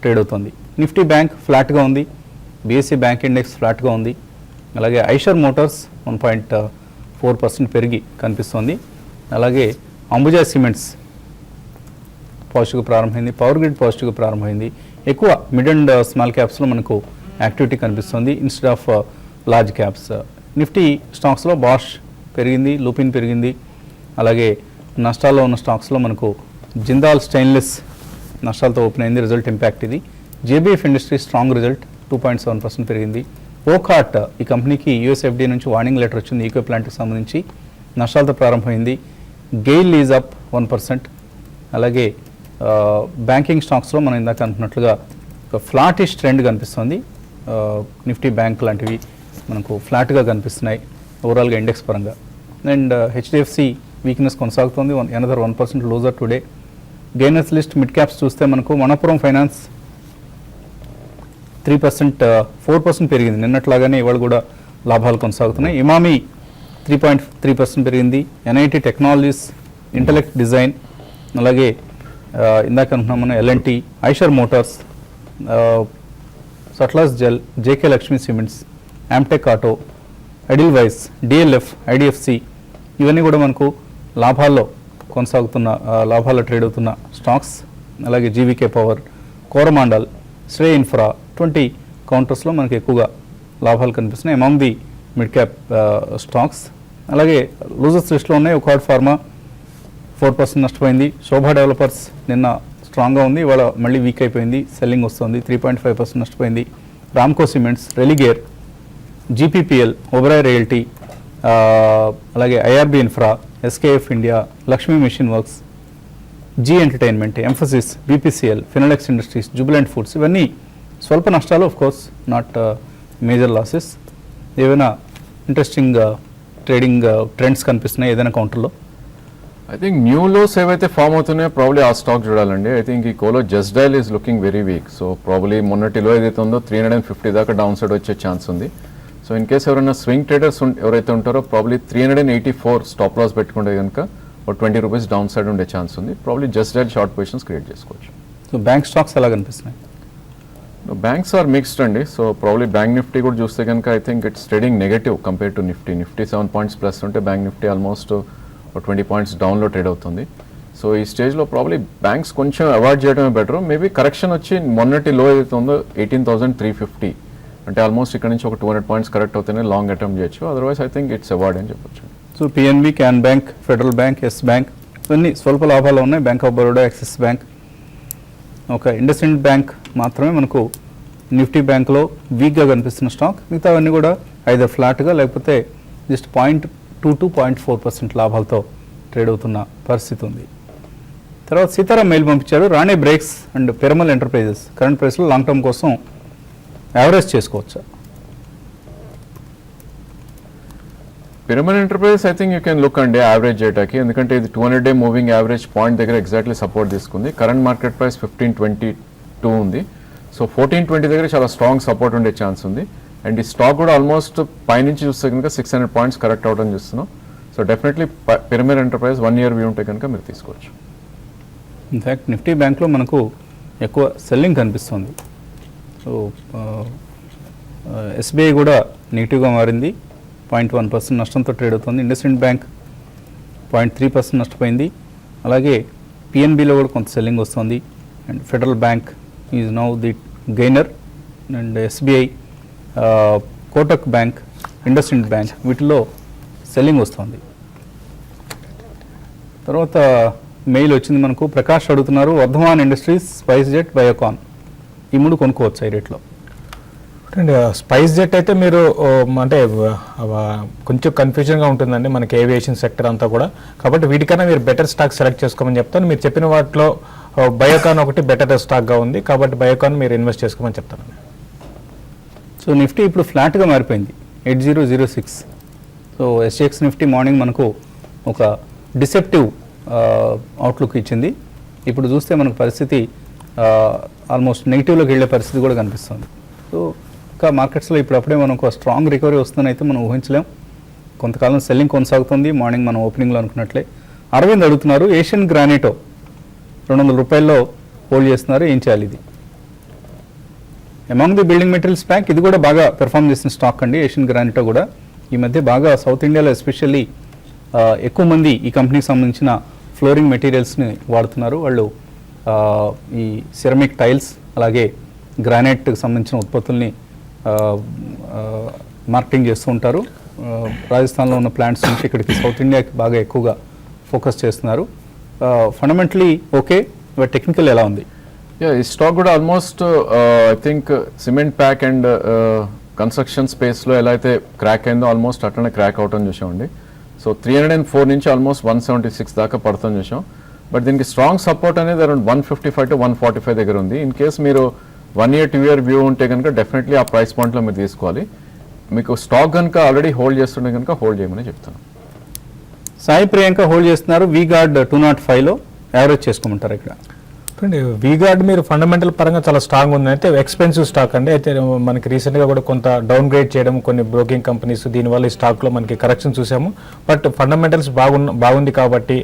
ట్రేడ్ అవుతుంది. నిఫ్టీ బ్యాంక్ ఫ్లాట్గా ఉంది. బీఎస్సీ బ్యాంక్ ఇండెక్స్ ఫ్లాట్గా ఉంది. అలాగే ఐషర్ మోటార్స్ 1.4% పెరిగి కనిపిస్తోంది. అలాగే అంబుజా సిమెంట్స్ పాజిటివ్గా ప్రారంభమైంది. పవర్ గ్రిడ్ పాజిటివ్గా ప్రారంభమైంది. ఎక్కువ మిడ్ అండ్ స్మాల్ క్యాప్స్లో మనకు యాక్టివిటీ కనిపిస్తుంది instead of large caps. Nifty స్టాక్స్లో బాష్ పెరిగింది, లూపిన్ పెరిగింది. అలాగే నష్టాల్లో ఉన్న స్టాక్స్లో మనకు జిందాల్ స్టెయిన్లెస్ నష్టాలతో ఓపెన్ అయింది, రిజల్ట్ ఇంపాక్ట్ ఇది. జేబీఎఫ్ ఇండస్ట్రీ స్ట్రాంగ్ రిజల్ట్ 2.7% పెరిగింది. ఓకాట్ ఈ కంపెనీకి యూఎస్ఎఫ్డీ నుంచి వార్నింగ్ లెటర్ వచ్చింది ఈకో ప్లాంట్కి సంబంధించి, నష్టాలతో ప్రారంభమైంది. GAIL is up 1%. అలాగే బ్యాంకింగ్ స్టాక్స్లో మనం ఇందాక అనుకున్నట్లుగా ఒక ఫ్లాటిష్ ట్రెండ్ కనిపిస్తుంది. నిఫ్టీ బ్యాంక్ లాంటివి మనకు ఫ్లాట్గా కనిపిస్తున్నాయి ఓవరాల్గా ఇండెక్స్ పరంగా. అండ్ హెచ్డిఎఫ్సి వీక్నెస్ కొనసాగుతుంది, another 1% loser today. Gainers list mid caps చూస్తే మనకు మనపురం ఫైనాన్స్ 3%, 4% పెరిగింది నిన్నట్లాగానే, ఇవాళ కూడా లాభాలు కొనసాగుతున్నాయి. ఇమామి 3.3% పెరిగింది. ఎన్ఐటి టెక్నాలజీస్, ఇంటలెక్ట్ డిజైన్, అలాగే ఇందాక అనుకున్నాం మనం ఎల్ఎన్టీ, ఐషర్ మోటార్స్, సట్లాస్ జెల్, JK Lakshmi cements, Amtek auto, Edelweiss, DLF, IDFC ఇవన్నీ కూడా మనకు లాభాల్లో కొనసాగుతున్న లాభాల్లో ట్రేడ్ అవుతున్న స్టాక్స్. అలాగే జీవీకే పవర్, కోరమాండల్, శ్రే ఇన్ఫ్రా 20 కౌంటర్స్లో మనకి ఎక్కువగా లాభాలు కనిపిస్తున్నాయి among the mid cap stocks. అలాగే లూజర్స్ లిస్ట్లో ఉన్నాయి. ఒకాడ్ ఫార్మా 4% నష్టపోయింది. శోభా డెవలపర్స్ నిన్న స్ట్రాంగ్గా ఉంది, ఇవాళ మళ్ళీ వీక్ అయిపోయింది, సెల్లింగ్ వస్తుంది, 3.5% నష్టపోయింది. Ramco cements, Religare, GPPL, Oberoi realty, అలాగే IRB infra, SKF India, Lakshmi machine works, Zee entertainment, Mphasis, BPCL, Finolex industries, Jubilant foods ఇవన్నీ స్వల్ప నష్టాలు, of course not major losses. ఏవైనా ఇంట్రెస్టింగ్ ట్రేడింగ్ ట్రెండ్స్ కనిపిస్తున్నాయి ఏదైనా కౌంటర్లో? ఐ థింక్ న్యూ లోస్ ఏవైతే ఫామ్ అవుతున్నాయో ప్రాబ్లీ ఆ స్టాక్ చూడాలండి. ఐ థింక్ ఈ కోలో Just Dial is looking very weak. So probably మొన్నటిలో ఏదైతే ఉందో 350 దాకా డౌన్ సైడ్ వచ్చే ఛాన్స్ ఉంది. సో ఇన్ కేస్ ఎవరైనా స్వింగ్ ట్రేడర్స్ ఎవరైతే ఉంటారో ప్రాబ్లీ 384 స్టాప్ లాస్ పెట్టుకుంటే కనుక ఒక 20 రూపీస్ డౌన్ సైడ్ ఉండే ఛాన్స్ ఉంది. Probably just dial short positions create చేసుకోవచ్చు. సో బ్యాంక్ స్టాక్స్ ఎలా కనిపిస్తున్నాయి? బ్యాంక్స్ ఆర్ మిక్స్డ్ అండి. సో ప్రాబ్లీ బ్యాంక్ నిఫ్టీ కూడా చూస్తే కనుక I think it's trading negative compare to Nifty. Nifty 7 points plus ఉంటే బ్యాంక్ నిఫ్టీ ఆల్మోస్ట్ 20 పాయింట్స్ డౌన్లో trade అవుతుంది. సో ఈ స్టేజ్లో ప్రాబ్లీ బ్యాంక్స్ కొంచెం అవాయిడ్ చేయడమే బెటర్. మేబీ కరెక్షన్ వచ్చి మొన్నటి లో ఏదైతే ఉందో 18,350 అంటే ఆల్మోస్ట్ ఇక్కడ నుంచి ఒక 200 పాయింట్స్ కరెక్ట్ అవుతేనే లాంగ్ అటెంప్ట్ చేయొచ్చు. Otherwise I think it's avoid అని చెప్పొచ్చు. So PNB, Can Bank, Federal Bank, Yes Bank ఇవన్నీ స్వల్ప లాభాలు ఉన్నాయి. Bank of Baroda, Axis Bank, ఒక ఇండస్ఇండ్ బ్యాంక్ మాత్రమే మనకు నిఫ్టీ బ్యాంక్లో వీక్గా కనిపిస్తున్న స్టాక్. మిగతావన్నీ కూడా ఐదర్ ఫ్లాట్గా లేకపోతే జస్ట్ 0.2 to 0.4% లాభాలతో ట్రేడ్ అవుతున్న పరిస్థితి ఉంది. తర్వాత సీతారాం మెయిల్ పంపించారు, Rane brakes and Piramal enterprises current ప్రైస్లో లాంగ్ టర్మ్ కోసం యావరేజ్ చేసుకోవచ్చా? Piramal enterprises I think you can look అండి యావరేజ్ డేటాకి, ఎందుకంటే ఇది 200-day మూవింగ్ యావరేజ్ పాయింట్ దగ్గర ఎగ్జాక్ట్లీ సపోర్ట్ తీసుకుంది. కరెంట్ మార్కెట్ ప్రైస్ 1522 ఉంది. సో 1420 దగ్గర చాలా స్ట్రాంగ్ సపోర్ట్ ఉండే ఛాన్స్ ఉంది. అండ్ ఈ స్టాక్ కూడా ఆల్మోస్ట్ పైనుంచి చూస్తే కనుక 600 పాయింట్స్ కరెక్ట్ అవడం చూస్తున్నాం. So definitely Piramal enterprise 1 year view ఉంటే కనుక మీరు తీసుకోవచ్చు. ఇన్ఫ్యాక్ట్ నిఫ్టీ బ్యాంక్లో మనకు ఎక్కువ సెల్లింగ్ కనిపిస్తుంది. సో ఎస్బీఐ కూడా నెగిటివ్గా మారింది, 0.1% నష్టంతో ట్రేడ్ అవుతుంది. ఇండస్ఇండ్ బ్యాంక్ 0.3% నష్టపోయింది. అలాగే పిఎన్బిలో కూడా కొంత సెల్లింగ్ వస్తుంది. And Federal Bank is now the gainer. And SBI, Kotak Bank, IndusInd Bank వీటిలో సెల్లింగ్ వస్తుంది. తర్వాత మెయిల్ వచ్చింది మనకు, ప్రకాష్ అడుగుతున్నారు, Vardhman Industries, SpiceJet, Biocon ఈ మూడు కొనుక్కోవచ్చు ఈ రేట్లో? అండ్ స్పైస్ జెట్ అయితే మీరు అంటే కొంచెం కన్ఫ్యూజన్గా ఉంటుందండి మనకి ఏవియేషన్ సెక్టర్ అంతా కూడా. కాబట్టి వీటికన్నా మీరు బెటర్ స్టాక్ సెలెక్ట్ చేసుకోమని చెప్తాను. మీరు చెప్పిన వాటిలో బయోకాన్ ఒకటి బెటర్ స్టాక్గా ఉంది, కాబట్టి బయోకాన్ మీరు ఇన్వెస్ట్ చేసుకోమని చెప్తాను. సో నిఫ్టీ ఇప్పుడు ఫ్లాట్గా మారిపోయింది, 8006. సో ఎస్జిఎక్స్ నిఫ్టీ మార్నింగ్ మనకు ఒక డిసెప్టివ్ అవుట్లుక్ ఇచ్చింది. ఇప్పుడు చూస్తే మనకు పరిస్థితి ఆల్మోస్ట్ నెగిటివ్లోకి వెళ్ళే పరిస్థితి కూడా కనిపిస్తుంది. సో ఇంకా మార్కెట్స్లో ఇప్పుడప్పుడే మనకు స్ట్రాంగ్ రికవరీ వస్తుందని అయితే మనం ఊహించలేం. కొంతకాలం సెల్లింగ్ కొనసాగుతుంది. మార్నింగ్ మనం ఓపెనింగ్లో అనుకున్నట్లే. అరవింద్ అడుగుతున్నారు, ఏషియన్ గ్రానైటో 200 రూపాయల్లో హోల్డ్ చేస్తున్నారు, ఏం చేయాలి ఇది? Among the building materials bank ఇది కూడా బాగా పెర్ఫామ్ చేసిన స్టాక్ అండి. ఏషియన్ గ్రానైటో కూడా ఈ మధ్య బాగా సౌత్ ఇండియాలో ఎస్పెషల్లీ ఎక్కువ మంది ఈ కంపెనీకి సంబంధించిన ఫ్లోరింగ్ మెటీరియల్స్ని వాడుతున్నారు. వాళ్ళు ఈ సిరమిక్ టైల్స్, అలాగే గ్రానైట్కి సంబంధించిన ఉత్పత్తుల్ని మార్కెటింగ్ చేస్తూ ఉంటారు. రాజస్థాన్లో ఉన్న ప్లాంట్స్ నుంచి ఇక్కడికి సౌత్ ఇండియాకి బాగా ఎక్కువగా ఫోకస్ చేస్తున్నారు. ఫండమెంటలీ ఓకే, బట్ టెక్నికల్ ఎలా ఉంది? ఈ స్టాక్ కూడా almost I think cement pack and construction స్పేస్లో ఎలా అయితే క్రాక్ అయిందో ఆల్మోస్ట్ అట్లనే క్రాక్ అవటం చూసామండి. సో 304 నుంచి ఆల్మోస్ట్ 176 దాకా పడతాం చూసాం. బట్ దీనికి స్ట్రాంగ్ సపోర్ట్ అనేది అరౌండ్ 155 to 145 దగ్గర ఉంది. ఇన్ కేస్ మీరు 1 year 2 year వ్యూ ఉంటే కనుక డెఫినెట్లీ ఆ ప్రైస్ పాయింట్లో మీరు తీసుకోవాలి. మీకు స్టాక్ కనుక ఆల్రెడీ హోల్డ్ చేస్తుంటే కనుక హోల్డ్ చేయమని చెప్తాను. సాయి ప్రియాంక హోల్డ్ చేస్తున్నారు. వీగార్డ్ 205లో యావరేజ్ చేసుకోమంటారు ఇక్కడ. వీగార్డ్ మీరు ఫండమెంటల్ పరంగా చాలా స్ట్రాంగ్ ఉంది. అయితే ఎక్స్పెన్సివ్ స్టాక్ అండి. అయితే మనకి రీసెంట్గా కూడా కొంత డౌన్ గ్రేడ్ చేయడం కొన్ని బ్రోకింగ్ కంపెనీస్, దీనివల్ల ఈ స్టాక్లో మనకి కరెక్షన్ చూసాము. బట్ ఫండమెంటల్స్ బాగుంది కాబట్టి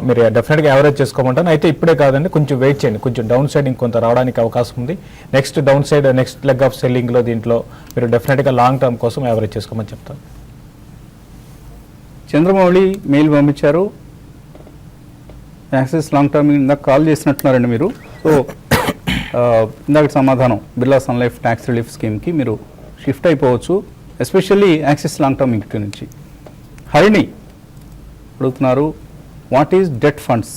మీరు డెఫినెట్గా యావరేజ్ చేసుకోమంటాను. అయితే ఇప్పుడే కాదండి, కొంచెం వెయిట్ చేయండి. కొంచెం డౌన్ సైడ్ ఇంకొంత రావడానికి అవకాశం ఉంది. Next down side next leg of సెల్లింగ్లో దీంట్లో మీరు డెఫినెట్గా లాంగ్ టర్మ్ కోసం యావరేజ్ చేసుకోమని చెప్తాను. చంద్రమౌళి మెయిల్ పంపించారు. యాక్సిస్ లాంగ్ టర్మ్ ఇందాక కాల్ చేసినట్టున్నారండి మీరు. సో ఇందాక సమాధానం, Birla Sun Life tax relief స్కీమ్కి మీరు షిఫ్ట్ అయిపోవచ్చు, especially Axis long term equity నుంచి. హరిణి అడుగుతున్నారు, what is debt funds,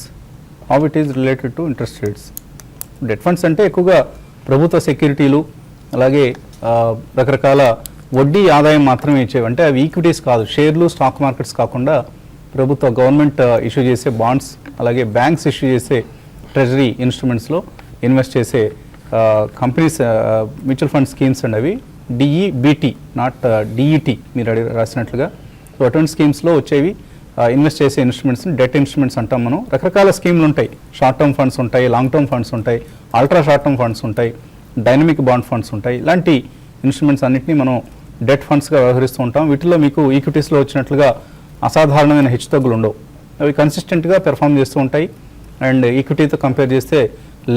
how it is related to interest rates? Debt funds అంటే ఎక్కువగా ప్రభుత్వ సెక్యూరిటీలు, అలాగే రకరకాల వడ్డీ ఆదాయం మాత్రమే ఇచ్చేవి. అంటే అవి ఈక్విటీస్ కాదు, షేర్లు, స్టాక్ మార్కెట్స్ కాకుండా ప్రభుత్వ గవర్నమెంట్ ఇష్యూ చేసే బాండ్స్, అలాగే బ్యాంక్స్ ఇష్యూ చేసే ట్రెజరీ ఇన్స్ట్రుమెంట్స్లో ఇన్వెస్ట్ చేసే కంపెనీస్, మ్యూచువల్ ఫండ్ స్కీమ్స్ అండి అవి. డిఈబిటి, నాట్ డిఈటి మీరు రాసినట్లుగా. సో అటువంటి స్కీమ్స్లో వచ్చేవి ఇన్వెస్ట్ చేసే ఇన్స్ట్రుమెంట్స్ని డెట్ ఇన్స్ట్రుమెంట్స్ అంటాం మనం. రకరకాల స్కీమ్లు ఉంటాయి. షార్ట్ టర్మ్ ఫండ్స్ ఉంటాయి, లాంగ్ టర్మ్ ఫండ్స్ ఉంటాయి, అల్ట్రా షార్ట్ టర్మ్ ఫండ్స్ ఉంటాయి, డైనమిక్ బాండ్ ఫండ్స్ ఉంటాయి. ఇలాంటి ఇన్స్ట్రుమెంట్స్ అన్నింటినీ మనం డెట్ ఫండ్స్గా వ్యవహరిస్తూ ఉంటాం. వీటిలో మీకు ఈక్విటీస్లో వచ్చినట్లుగా అసాధారణమైన హెచ్చుతగ్గులు ఉండవు. అవి కన్సిస్టెంట్గా పెర్ఫామ్ చేస్తూ ఉంటాయి. అండ్ ఈక్విటీతో కంపేర్ చేస్తే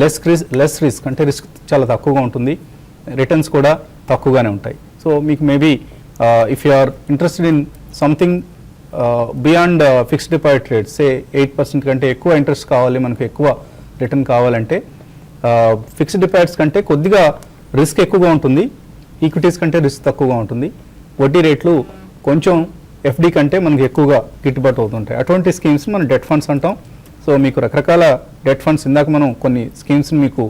లెస్ రిస్క్, అంటే రిస్క్ చాలా తక్కువగా ఉంటుంది, రిటర్న్స్ కూడా తక్కువగానే ఉంటాయి. సో మీకు maybe if you are interested in something beyond fixed deposit rates, say 8% కంటే ఎక్కువ ఇంట్రెస్ట్ కావాలి, మనకు ఎక్కువ రిటర్న్ కావాలంటే ఫిక్స్డ్ డిపాజిట్స్ కంటే కొద్దిగా రిస్క్ ఎక్కువగా ఉంటుంది, ఈక్విటీస్ కంటే రిస్క్ తక్కువగా ఉంటుంది. వడ్డీ రేట్లు కొంచెం ఎఫ్డి కంటే మనకి ఎక్కువగా గిట్టుబాటు అవుతుంటాయి. అటువంటి స్కీమ్స్ మనం డెట్ ఫండ్స్ అంటాం. సో మీకు రకరకాల డెట్ ఫండ్స్, ఇందాక మనం కొన్ని స్కీమ్స్ని మీకు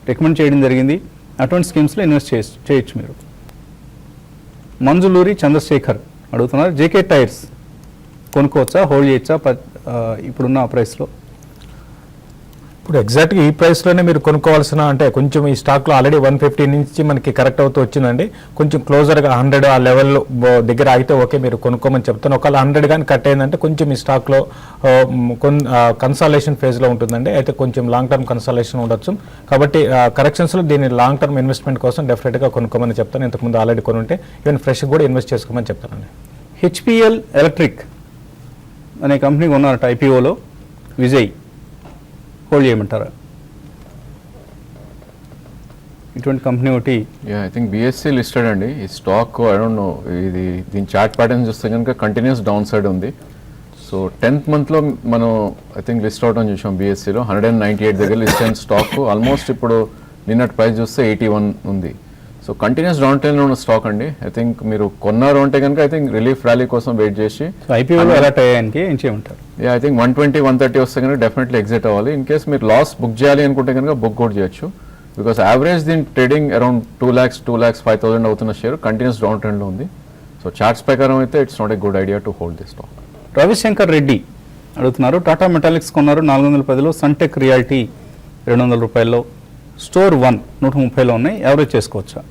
రికమెండ్ చేయడం జరిగింది. అటువంటి స్కీమ్స్లో ఇన్వెస్ట్ చేయొచ్చు మీరు. మంజులూరి చంద్రశేఖర్ అడుగుతున్నారు, జేకే టైర్స్ కొనుక్కోవచ్చా, హోల్డ్ చేయొచ్చా ఇప్పుడున్న ప్రైస్లో? ఇప్పుడు ఎగ్జాక్ట్గా ఈ ప్రైస్లోనే మీరు కొనుక్కోవాల్సిన, అంటే కొంచెం ఈ స్టాక్లో ఆల్రెడీ 150 నుంచి మనకి కరెక్ట్ అవుతూ వచ్చిందండి. కొంచెం క్లోజర్గా 100 ఆ లెవెల్ దగ్గర ఆగితే ఓకే మీరు కొనుక్కోమని చెప్తాను. ఒకవేళ 100 కానీ కట్ అయిందంటే కొంచెం ఈ స్టాక్లో కన్సాలేషన్ ఫేజ్లో ఉంటుందండి. అయితే కొంచెం లాంగ్ టర్మ్ కన్సాలేషన్ ఉండొచ్చు. కాబట్టి కరెక్షన్స్లో దీన్ని లాంగ్ టర్మ్ ఇన్వెస్ట్మెంట్ కోసం డెఫినెట్గా కొనుక్కోమని చెప్తాను. ఇంతకుముందు ఆల్రెడీ కొని ఉంటే ఈవెన్ ఫ్రెష్ కూడా ఇన్వెస్ట్ చేసుకోమని చెప్తానండి. హెచ్పిఎల్ ఎలక్ట్రిక్ అనే కంపెనీ కొన్నారట ఐపీఓలో, విజయ్ హోల్డ్ చేయమంటారా? ఇటువంటి కంపెనీ ఒకటి. ఐ థింక్ బిఎస్సి లిస్టెడ్ అండి ఈ స్టాక్. ఐ డోంట్ నో, ఇది దీని చార్ట్ ప్యాటర్న్ చూస్తే కనుక కంటిన్యూస్ డౌన్ సైడ్ ఉంది. సో 10th monthలో మనం ఐ థింక్ లిస్ట్ అవడం చూసాం బిఎస్సిలో. 198 దగ్గర లిస్ట్ అయిన స్టాక్ ఆల్మోస్ట్ ఇప్పుడు నిన్నటి ప్రైస్ చూస్తే 81 ఉంది. సో కంటిన్యూస్ డౌన్ ట్రెండ్లో ఉన్న స్టాక్ అండి. ఐ థింక్ మీరు కొన్నారు అంటే కనుక ఐ థింక్ రిలీఫ్ ర్యాలీ కోసం వెయిట్ చేసి ఐపీఓలో అలర్ట్ అయ్యానికి ఏం చేయమంటారు? ఐ థింక్ 120, 130 వస్తే కనుక డెఫినెట్లీ ఎగ్జిట్ అవ్వాలి. ఇన్ కేస్ మీరు లాస్ బుక్ చేయాలి అనుకుంటే కనుక బుక్ కూడా చేయొచ్చు. బికాస్ యావరేజ్ దీని ట్రేడింగ్ అరౌండ్ 2,05,000 అవుతున్న షేర్ కంటిన్యూస్ డౌన్ ట్రెండ్లో ఉంది. సో చార్ట్స్ ప్రకారం అయితే it's not a good idea to hold this stock. Ravishankar Reddy అడుగుతున్నారు, టాటా మెటాలిక్స్ కొన్నారు 410లో, సన్టెక్ రియాలిటీ 200 రూపాయల్లో, స్టోర్ 1 130లో ఉన్నాయి, యావరేజ్ చేసుకోవచ్చా?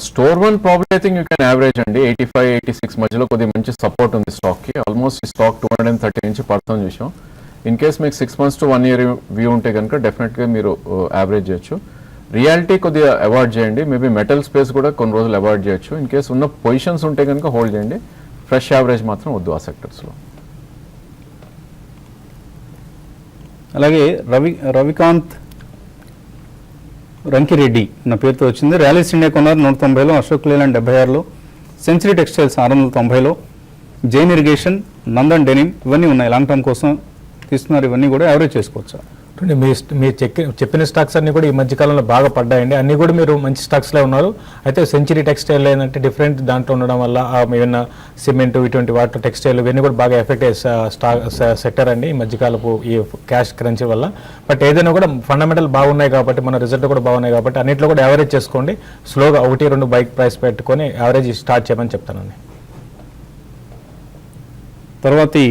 Store 1 probably I think you can average అండి. 85, 86 మధ్యలో కొద్దిగా మంచి సపోర్ట్ ఉంది స్టాక్కి. ఆల్మోస్ట్ ఈ స్టాక్ 230 నుంచి పడుతుంది చూసాం. ఇన్ కేస్ మీకు 6 months to 1 year వ్యూ ఉంటే కనుక డెఫినెట్గా మీరు యావరేజ్ చేయొచ్చు. రియాలిటీ కొద్దిగా అవాయిడ్ చేయండి. మేబీ మెటల్ స్పేస్ కూడా కొన్ని రోజులు అవాయిడ్ చేయొచ్చు. ఇన్ కేస్ ఉన్న పొజిషన్స్ ఉంటే కనుక హోల్డ్ చేయండి. ఫ్రెష్ యావరేజ్ మాత్రం వద్దు ఆ సెక్టర్స్లో. అలాగే రవికాంత్ రంకిరెడ్డి నా పేరుతో వచ్చింది. ర్యాలీస్ ఇండియా కొన్నారు 190లో, అశోక్ లేలాండ్ 76లో, సెంచరీ టెక్స్టైల్స్ 690లో, జైన్ ఇరిగేషన్, నందన్ డెనిమ్ ఇవన్నీ ఉన్నాయి. లాంగ్ టర్మ్ కోసం తీసుకున్నారు. ఇవన్నీ కూడా యావరేజ్ చేసుకోవచ్చా? మీరు చెప్పిన స్టాక్స్ అన్ని కూడా ఈ మధ్య కాలంలో బాగా పడ్డాయండి. అన్ని కూడా మీరు మంచి స్టాక్స్లో ఉన్నారు. అయితే సెంచరీ టెక్స్టైల్ ఏంటంటే డిఫరెంట్ దాంట్లో ఉండడం వల్ల ఏమైనా సిమెంట్ ఇటువంటి వాటి టెక్స్టైల్ ఇవన్నీ కూడా బాగా ఎఫెక్ట్ అయ్యే సెక్టర్ అండి ఈ మధ్యకాలపు ఈ క్యాష్ కరెన్సీ వల్ల. బట్ ఏదైనా కూడా ఫండమెంటల్ బాగున్నాయి కాబట్టి మన రిజల్ట్ కూడా బాగున్నాయి కాబట్టి అన్నింటిలో కూడా యావరేజ్ చేసుకోండి. స్లోగా 1-2 బైక్ ప్రైస్ పెట్టుకొని యావరేజ్ స్టార్ట్ చేయమని చెప్తానండి. తర్వాతి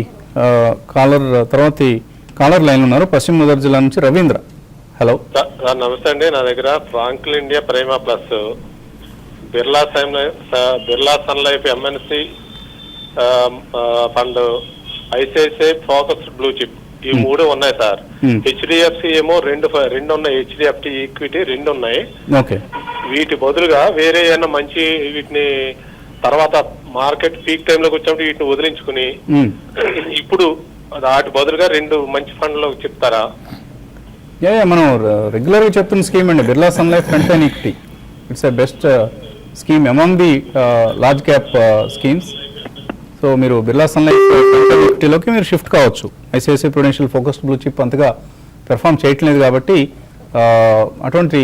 కాలర్ లైన్ ఉన్నారు. పశ్చిమ గోదావరి జిల్లా నుంచి రవీంద్ర. హలో సార్, నమస్తే అండి. నా దగ్గర Franklin India Prima Plus, Birla Sun Life MNC Fund, ICICI Focused blue chip ఈ 3 ఉన్నాయి సార్. హెచ్డిఎఫ్సి ఏమో రెండు ఉన్నాయి. హెచ్డిఎఫ్టి ఈక్విటీ 2 ఉన్నాయి. వీటి బదులుగా వేరే ఏమన్నా మంచి వీటిని తర్వాత మార్కెట్ పీక్ టైంలోకి వచ్చినప్పుడు వీటిని వదిలించుకుని ఇప్పుడు వాటి బదులుగా 2 మంచి ఫండ్లు చెప్తారా? మనం రెగ్యులర్గా చెప్తున్న స్కీమ్ అండి Birla Sun Life front line equity. It's a best scheme among the large cap schemes. So మీరు Birla Sun Life front line ఈక్విటీలోకి మీరు షిఫ్ట్ కావచ్చు. ICICI Prudential focused blue chip అంతగా పెర్ఫామ్ చేయట్లేదు కాబట్టి అటువంటి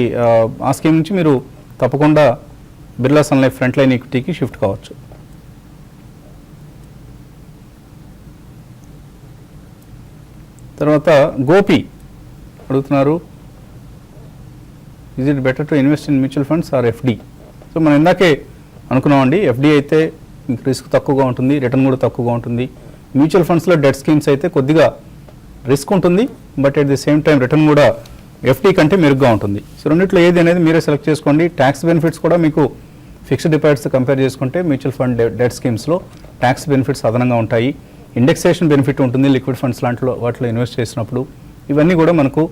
ఆ స్కీమ్ నుంచి మీరు తప్పకుండా Birla Sun Life front line ఈక్విటీకి షిఫ్ట్ కావచ్చు. తర్వాత గోపి అడుగుతున్నారు, is it better to invest in mutual funds or FD? So మనం ఇందాకే అనుకున్నామండి, ఎఫ్డి అయితే మీకు రిస్క్ తక్కువగా ఉంటుంది, రిటర్న్ కూడా తక్కువగా ఉంటుంది. మ్యూచువల్ ఫండ్స్లో డెట్ స్కీమ్స్ అయితే కొద్దిగా రిస్క్ ఉంటుంది, but at the same time return కూడా ఎఫ్డి కంటే మెరుగ్గా ఉంటుంది. సో రెండిట్లో ఏది అనేది మీరే సెలెక్ట్ చేసుకోండి. ట్యాక్స్ బెనిఫిట్స్ కూడా మీకు ఫిక్స్డ్ డిపాజిట్స్ కంపేర్ చేసుకుంటే మ్యూచువల్ ఫండ్ డెట్ స్కీమ్స్లో ట్యాక్స్ బెనిఫిట్స్ అదనంగా ఉంటాయి. ఇండెక్సేషన్ బెనిఫిట్ ఉంటుంది లిక్విడ్ ఫండ్స్ లాంటిలో వాటిలో ఇన్వెస్ట్ చేసినప్పుడు. ఇవన్నీ కూడా మనకు